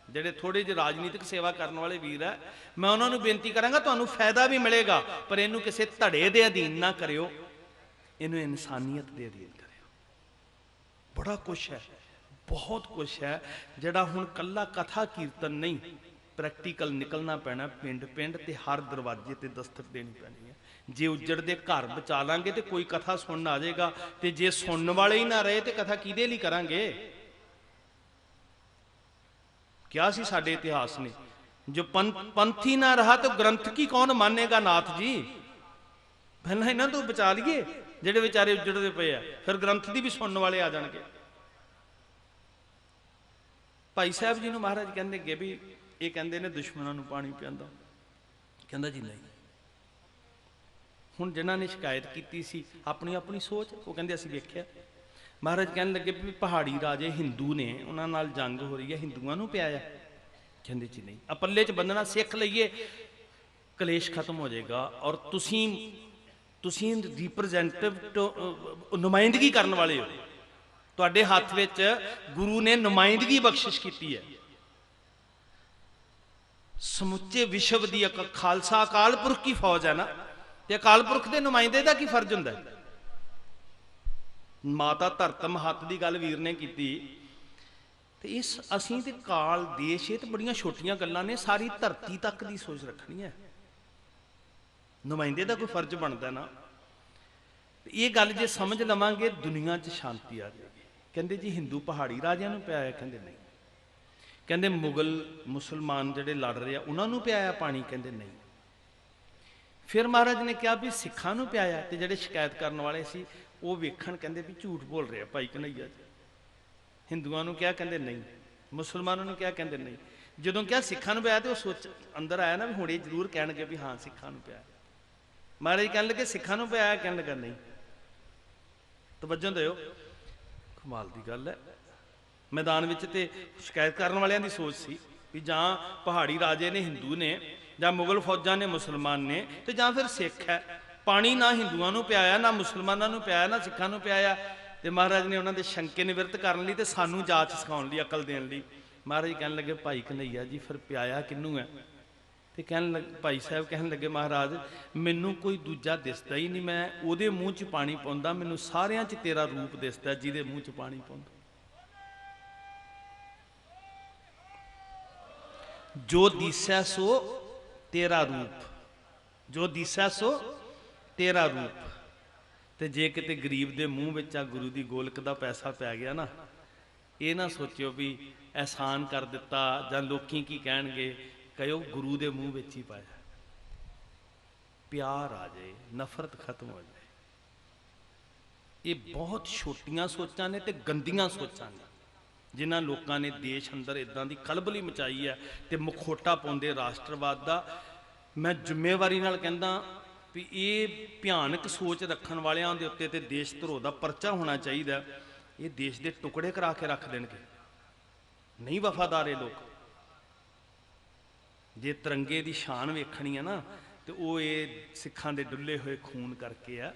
ਜਿਹੜੇ ਥੋੜੇ ਜਿਹੇ ਰਾਜਨੀਤਿਕ ਸੇਵਾ ਕਰਨ ਵਾਲੇ ਵੀਰ ਹੈ, ਮੈਂ ਉਹਨਾਂ ਨੂੰ ਬੇਨਤੀ ਕਰਾਂਗਾ ਤੁਹਾਨੂੰ ਫਾਇਦਾ ਵੀ ਮਿਲੇਗਾ, ਪਰ ਇਹਨੂੰ ਕਿਸੇ ਧੜੇ ਦੇ ਅਧੀਨ ਨਾ ਕਰਿਓ, ਇਹਨੂੰ ਇਨਸਾਨੀਅਤ ਦੇ ਅਧੀਨ ਕਰਿਓ। ਬੜਾ ਕੁਛ ਹੈ, ਬਹੁਤ ਕੁਛ ਹੈ ਜਿਹੜਾ ਹੁਣ ਕੱਲਾ ਕਥਾ ਕੀਰਤਨ ਨਹੀਂ, ਪ੍ਰੈਕਟੀਕਲ ਨਿਕਲਣਾ ਪੈਣਾ ਪਿੰਡ ਪਿੰਡ ਤੇ ਹਰ ਦਰਵਾਜ਼ੇ ਤੇ ਦਸਤਕ ਦੇਣੀ ਪੈਣੀ ਹੈ। ਜੇ ਉੱਜੜਦੇ ਘਰ ਬਚਾ ਲਾਂਗੇ ਤੇ ਕੋਈ ਕਥਾ ਸੁਣਨ ਆ ਜਾਏਗਾ, ਤੇ ਜੇ ਸੁਣਨ ਵਾਲੇ ਹੀ ਨਾ ਰਹੇ ਤੇ ਕਥਾ ਕਿਹਦੇ ਲਈ ਕਰਾਂਗੇ? ਕਿਹਾ ਸੀ ਸਾਡੇ ਇਤਿਹਾਸ ਨੇ, ਜੋ ਪੰਥੀ ਨਾ ਰਹਾ ਤਾਂ ਗ੍ਰੰਥ ਕੀ ਕੌਣ ਮਾਨੇਗਾ ਨਾਥ ਜੀ। ਪਹਿਲਾਂ ਇਹਨਾਂ ਤੋਂ ਬਚਾ ਲਈਏ ਜਿਹੜੇ ਵਿਚਾਰੇ ਉੱਜੜਦੇ ਪਏ ਆ, ਫਿਰ ਗ੍ਰੰਥ ਦੀ ਵੀ ਸੁਣਨ ਵਾਲੇ ਆ ਜਾਣਗੇ। ਭਾਈ ਸਾਹਿਬ ਜੀ ਨੂੰ ਮਹਾਰਾਜ ਕਹਿੰਦੇ ਅੱਗੇ ਵੀ ਇਹ ਕਹਿੰਦੇ ਨੇ ਦੁਸ਼ਮਣਾਂ ਨੂੰ ਪਾਣੀ ਪਿਆਂਦਾ, ਕਹਿੰਦਾ ਜੀ ਨਹੀਂ। ਹੁਣ ਜਿਨ੍ਹਾਂ ਨੇ ਸ਼ਿਕਾਇਤ ਕੀਤੀ ਸੀ ਆਪਣੀ ਆਪਣੀ ਸੋਚ, ਉਹ ਕਹਿੰਦੇ ਅਸੀਂ ਵੇਖਿਆ। ਮਹਾਰਾਜ ਕਹਿਣ ਲੱਗੇ ਵੀ ਪਹਾੜੀ ਰਾਜੇ ਹਿੰਦੂ ਨੇ, ਉਹਨਾਂ ਨਾਲ ਜੰਗ ਹੋ ਰਹੀ ਹੈ, ਹਿੰਦੂਆਂ ਨੂੰ ਪਿਆਇਆ? ਕਹਿੰਦੇ ਜੀ ਨਹੀਂ। ਆ ਪੱਲੇ 'ਚ ਬੰਨਣਾ ਸਿੱਖ ਲਈਏ, ਕਲੇਸ਼ ਖਤਮ ਹੋ ਜਾਏਗਾ। ਔਰ ਤੁਸੀਂ ਰਿਪਰੈਜ਼ੈਂਟੇਟਿਵ ਨੁਮਾਇੰਦਗੀ ਕਰਨ ਵਾਲੇ ਹੋ, ਤੁਹਾਡੇ ਹੱਥ ਵਿੱਚ ਗੁਰੂ ਨੇ ਨੁਮਾਇੰਦਗੀ ਬਖਸ਼ਿਸ਼ ਕੀਤੀ ਹੈ ਸਮੁੱਚੇ ਵਿਸ਼ਵ ਦੀ। ਖਾਲਸਾ ਅਕਾਲ ਪੁਰਖ ਦੀ ਫੌਜ ਹੈ ਨਾ, ਤੇ ਅਕਾਲ ਪੁਰਖ ਦੇ ਨੁਮਾਇੰਦੇ ਦਾ ਕੀ ਫਰਜ਼ ਹੁੰਦਾ ਹੈ? ਮਾਤਾ ਧਰਤ ਮਹੱਤ ਦੀ ਗੱਲ ਵੀਰ ਨੇ ਕੀਤੀ, ਤੇ ਇਸ ਅਸੀਂ ਤੇ ਕਾਲ ਦੇਸ਼, ਇਹ ਤੇ ਬੜੀਆਂ ਛੋਟੀਆਂ ਗੱਲਾਂ ਨੇ, ਸਾਰੀ ਧਰਤੀ ਤੱਕ ਦੀ ਸੋਚ ਰੱਖਣੀ ਹੈ। ਨੁਮਾਇੰਦੇ ਦਾ ਕੋਈ ਫਰਜ਼ ਬਣਦਾ ਨਾ। ਇਹ ਗੱਲ ਜੇ ਸਮਝ ਲਵਾਂਗੇ ਦੁਨੀਆ 'ਚ ਸ਼ਾਂਤੀ ਆ ਜਾਏਗੀ। ਕਹਿੰਦੇ ਜੀ ਹਿੰਦੂ ਪਹਾੜੀ ਰਾਜਿਆਂ ਨੂੰ ਪਿਆਇਆ? ਕਹਿੰਦੇ ਨਹੀਂ। ਕਹਿੰਦੇ ਮੁਗਲ ਮੁਸਲਮਾਨ ਜਿਹੜੇ ਲੜ ਰਹੇ ਆ ਉਹਨਾਂ ਨੂੰ ਪਿਆਇਆ ਪਾਣੀ? ਕਹਿੰਦੇ ਨਹੀਂ। ਫਿਰ ਮਹਾਰਾਜ ਨੇ ਕਿਹਾ ਵੀ ਸਿੱਖਾਂ ਨੂੰ ਪਿਆਇਆ? ਤੇ ਜਿਹੜੇ ਸ਼ਿਕਾਇਤ ਕਰਨ ਵਾਲੇ ਸੀ ਉਹ ਵੇਖਣ, ਕਹਿੰਦੇ ਵੀ ਝੂਠ ਬੋਲ ਰਿਹਾ ਭਾਈ ਕਨਈਆ ਜੀ। ਹਿੰਦੂਆਂ ਨੂੰ ਕਿਹਾ? ਕਹਿੰਦੇ ਨਹੀਂ। ਮੁਸਲਮਾਨਾਂ ਨੂੰ ਕਿਹਾ? ਕਹਿੰਦੇ ਨਹੀਂ। ਜਦੋਂ ਕਿਹਾ ਸਿੱਖਾਂ ਨੂੰ ਪਿਆਇਆ ਤੇ ਉਹ ਸੋਚ ਅੰਦਰ ਆਇਆ ਨਾ ਵੀ ਹੁਣ ਇਹ ਜ਼ਰੂਰ ਕਹਿਣਗੇ ਵੀ ਹਾਂ ਸਿੱਖਾਂ ਨੂੰ ਪਿਆਇਆ। ਮਹਾਰਾਜ ਕਹਿਣ ਲੱਗੇ ਸਿੱਖਾਂ ਨੂੰ ਪਿਆਇਆ? ਕਹਿਣ ਲੱਗਾ ਨਹੀਂ। ਤਵੱਜੋ ਦਿਓ, ਕਮਾਲ ਦੀ ਗੱਲ ਹੈ। ਮੈਦਾਨ ਵਿੱਚ ਤੇ ਸ਼ਿਕਾਇਤ ਕਰਨ ਵਾਲਿਆਂ ਦੀ ਸੋਚ ਸੀ ਵੀ ਜਾਂ ਪਹਾੜੀ ਰਾਜੇ ਨੇ ਹਿੰਦੂ ਨੇ, ਜਾਂ ਮੁਗਲ ਫੌਜਾਂ ਨੇ ਮੁਸਲਮਾਨ ਨੇ, ਤੇ ਜਾਂ ਫਿਰ ਸਿੱਖ ਹੈ। ਪਾਣੀ ਨਾ ਹਿੰਦੂਆਂ ਨੂੰ ਪਿਆਇਆ, ਨਾ ਮੁਸਲਮਾਨਾਂ ਨੂੰ ਪਿਆਇਆ, ਨਾ ਸਿੱਖਾਂ ਨੂੰ ਪਿਆਇਆ। ਤੇ ਮਹਾਰਾਜ ਨੇ ਉਹਨਾਂ ਦੇ ਸ਼ੰਕੇ ਨਿਵਰਤ ਕਰਨ ਲਈ ਤੇ ਸਾਨੂੰ ਜਾਚ ਸਿਖਾਉਣ ਲਈ, ਅਕਲ ਦੇਣ ਲਈ ਮਹਾਰਾਜ ਕਹਿਣ ਲੱਗੇ ਭਾਈ ਕਨ੍ਹਈਆ ਜੀ ਫਿਰ ਪਿਆਇਆ ਕਿਹਨੂੰ ਹੈ? ਤੇ ਭਾਈ ਸਾਹਿਬ ਕਹਿਣ ਲੱਗੇ ਮਹਾਰਾਜ ਮੈਨੂੰ ਕੋਈ ਦੂਜਾ ਦਿਸਦਾ ਹੀ ਨਹੀਂ, ਮੈਂ ਉਹਦੇ ਮੂੰਹ 'ਚ ਪਾਣੀ ਪਾਉਂਦਾ, ਮੈਨੂੰ ਸਾਰਿਆਂ 'ਚ ਤੇਰਾ ਰੂਪ ਦਿਸਦਾ ਜਿਹਦੇ ਮੂੰਹ 'ਚ ਪਾਣੀ ਪਾਉਂਦਾ। ਜੋ ਦਿਸੈ ਸੋ ਤੇਰਾ ਰੂਪ, ਜੋ ਦਿਸੈ ਸੋ ਤੇਰਾ ਰੂਪ। ਤੇ ਜੇ ਕਿਤੇ ਗਰੀਬ ਦੇ ਮੂੰਹ ਵਿੱਚ ਆ ਗੁਰੂ ਦੀ ਗੋਲਕ ਦਾ ਪੈਸਾ ਪੈ ਗਿਆ ਨਾ, ਇਹ ਨਾ ਸੋਚਿਓ ਵੀ ਅਹਿਸਾਨ ਕਰ ਦਿੱਤਾ ਜਾਂ ਲੋਕੀ ਕੀ ਕਹਿਣਗੇ, ਕਹਿਓ ਗੁਰੂ ਦੇ ਮੂੰਹ ਵਿੱਚ ਹੀ ਪਾਇਆ। ਪਿਆਰ ਆ ਜਾਏ, ਨਫ਼ਰਤ ਖਤਮ ਹੋ ਜਾਏ। ਇਹ ਬਹੁਤ ਛੋਟੀਆਂ ਸੋਚਾਂ ਨੇ ਤੇ ਗੰਦੀਆਂ ਸੋਚਾਂ ਨੇ ਜਿਨ੍ਹਾਂ ਲੋਕਾਂ ਨੇ ਦੇਸ਼ ਅੰਦਰ ਇਦਾਂ ਦੀ ਖਲਬਲੀ ਮਚਾਈ ਹੈ ਤੇ ਮੁਖੌਟਾ ਪਾਉਂਦੇ ਰਾਸ਼ਟਰਵਾਦ ਦਾ। ਮੈਂ ਜ਼ਿੰਮੇਵਾਰੀ ਨਾਲ ਕਹਿੰਦਾ ਵੀ ਇਹ ਭਿਆਨਕ ਸੋਚ ਰੱਖਣ ਵਾਲਿਆਂ ਦੇ ਉੱਤੇ ਤੇ ਦੇਸ਼ ਧਰੋਹ ਦਾ ਪਰਚਾ ਹੋਣਾ ਚਾਹੀਦਾ। ਇਹ ਦੇਸ਼ ਦੇ ਟੁਕੜੇ ਕਰਾ ਕੇ ਰੱਖ ਦੇਣਗੇ, ਨਹੀਂ ਵਫਾਦਾਰ ਇਹ ਲੋਕ। ਜੇ ਤਿਰੰਗੇ ਦੀ ਸ਼ਾਨ ਵੇਖਣੀ ਹੈ ਨਾ ਤੇ ਉਹ ਇਹ ਸਿੱਖਾਂ ਦੇ ਡੁੱਲੇ ਹੋਏ ਖੂਨ ਕਰਕੇ ਆ।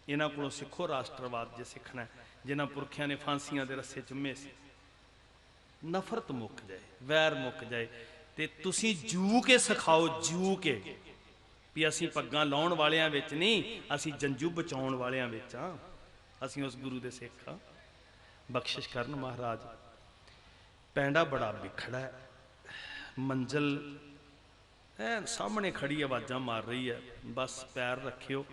ਇਹਨਾਂ ਕੋਲੋਂ ਸਿੱਖੋ ਰਾਸ਼ਟਰਵਾਦ ਜੇ ਸਿੱਖਣਾ, ਜਿਨ੍ਹਾਂ ਪੁਰਖਿਆਂ ਨੇ ਫਾਂਸੀਆਂ ਦੇ ਰੱਸੇ ਚੁੰਮੇ ਸੀ। ਨਫ਼ਰਤ ਮੁੱਕ ਜਾਏ, ਵੈਰ ਮੁੱਕ ਜਾਏ ਤੇ ਤੁਸੀਂ ਜੂ ਕੇ ਸਿਖਾਓ, ਜੂ ਕੇ ਵੀ ਅਸੀਂ ਪੱਗਾਂ ਲਾਉਣ ਵਾਲਿਆਂ ਵਿੱਚ ਨਹੀਂ, ਅਸੀਂ ਜੰਜੂ ਬਚਾਉਣ ਵਾਲਿਆਂ ਵਿੱਚ ਹਾਂ, ਅਸੀਂ ਉਸ ਗੁਰੂ ਦੇ ਸਿੱਖ ਹਾਂ। ਬਖਸ਼ਿਸ਼ ਕਰਨ ਮਹਾਰਾਜ। ਪੈਂਡਾ ਬੜਾ ਵਿਖੜਾ ਹੈ, ਮੰਜ਼ਲ ਐ ਸਾਹਮਣੇ ਖੜੀ ਆਵਾਜ਼ਾਂ ਮਾਰ ਰਹੀ ਹੈ, ਬਸ ਪੈਰ ਰੱਖਿਓ,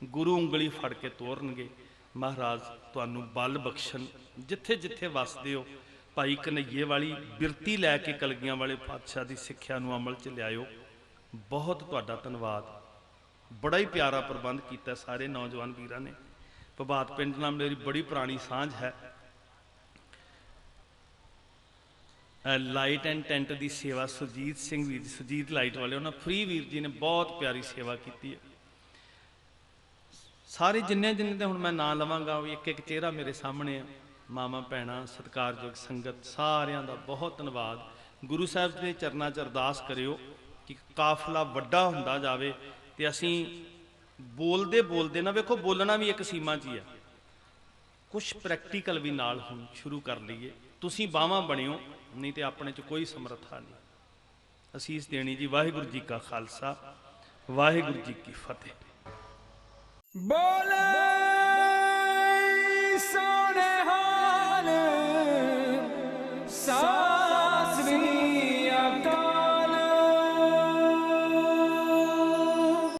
ਗੁਰੂ ਉਂਗਲੀ ਫੜ ਕੇ ਤੋਰਨਗੇ। ਮਹਾਰਾਜ ਤੁਹਾਨੂੰ ਬਲ ਬਖਸ਼ਣ, ਜਿੱਥੇ ਜਿੱਥੇ ਵਸਦੇ ਹੋ ਭਾਈ ਕਨ੍ਹਈਏ ਵਾਲੀ ਬਿਰਤੀ ਲੈ ਕੇ ਕਲਗੀਆਂ ਵਾਲੇ ਪਾਤਸ਼ਾਹ ਦੀ ਸਿੱਖਿਆ ਨੂੰ ਅਮਲ 'ਚ ਲਿਆਇਓ। ਬਹੁਤ ਤੁਹਾਡਾ ਧੰਨਵਾਦ। ਬੜਾ ਹੀ ਪਿਆਰਾ ਪ੍ਰਬੰਧ ਕੀਤਾ ਸਾਰੇ ਨੌਜਵਾਨ ਵੀਰਾਂ ਨੇ। ਪ੍ਰਭਾਤ ਪਿੰਡ ਨਾਲ ਮੇਰੀ ਬੜੀ ਪੁਰਾਣੀ ਸਾਂਝ ਹੈ। ਲਾਈਟ ਐਂਡ ਟੈਂਟ ਦੀ ਸੇਵਾ ਸੁਰਜੀਤ ਸਿੰਘ ਵੀਰ, ਸੁਰਜੀਤ ਲਾਈਟ ਵਾਲੇ, ਉਹਨਾਂ ਫਰੀ ਵੀਰ ਜੀ ਨੇ ਬਹੁਤ ਪਿਆਰੀ ਸੇਵਾ ਕੀਤੀ ਹੈ। ਸਾਰੇ ਜਿੰਨੇ ਜਿੰਨੇ ਤੇ ਹੁਣ ਮੈਂ ਨਾਂ ਲਵਾਂਗਾ, ਇੱਕ ਇੱਕ ਚਿਹਰਾ ਮੇਰੇ ਸਾਹਮਣੇ ਆ। ਮਾਵਾਂ ਭੈਣਾਂ, ਸਤਿਕਾਰਯੋਗ ਸੰਗਤ, ਸਾਰਿਆਂ ਦਾ ਬਹੁਤ ਧੰਨਵਾਦ। ਗੁਰੂ ਸਾਹਿਬ ਦੇ ਚਰਨਾਂ 'ਚ ਅਰਦਾਸ ਕਰਿਓ ਕਿ ਕਾਫਲਾ ਵੱਡਾ ਹੁੰਦਾ ਜਾਵੇ ਤੇ ਅਸੀਂ ਬੋਲਦੇ ਬੋਲਦੇ ਨਾ, ਵੇਖੋ ਬੋਲਣਾ ਵੀ ਇੱਕ ਸੀਮਾ 'ਚ ਹੀ ਆ, ਕੁਛ ਪ੍ਰੈਕਟੀਕਲ ਵੀ ਨਾਲ ਹੁਣ ਸ਼ੁਰੂ ਕਰ ਲਈਏ। ਤੁਸੀਂ ਬਾਹਾਂ ਬਣਿਓ, ਨਹੀਂ ਤੇ ਆਪਣੇ 'ਚ ਕੋਈ ਸਮਰੱਥਾ ਨਹੀਂ। ਅਸੀਸ ਦੇਣੀ ਜੀ। ਵਾਹਿਗੁਰੂ ਜੀ ਕਾ ਖਾਲਸਾ, ਵਾਹਿਗੁਰੂ ਜੀ ਕੀ ਫਤਿਹ। बोले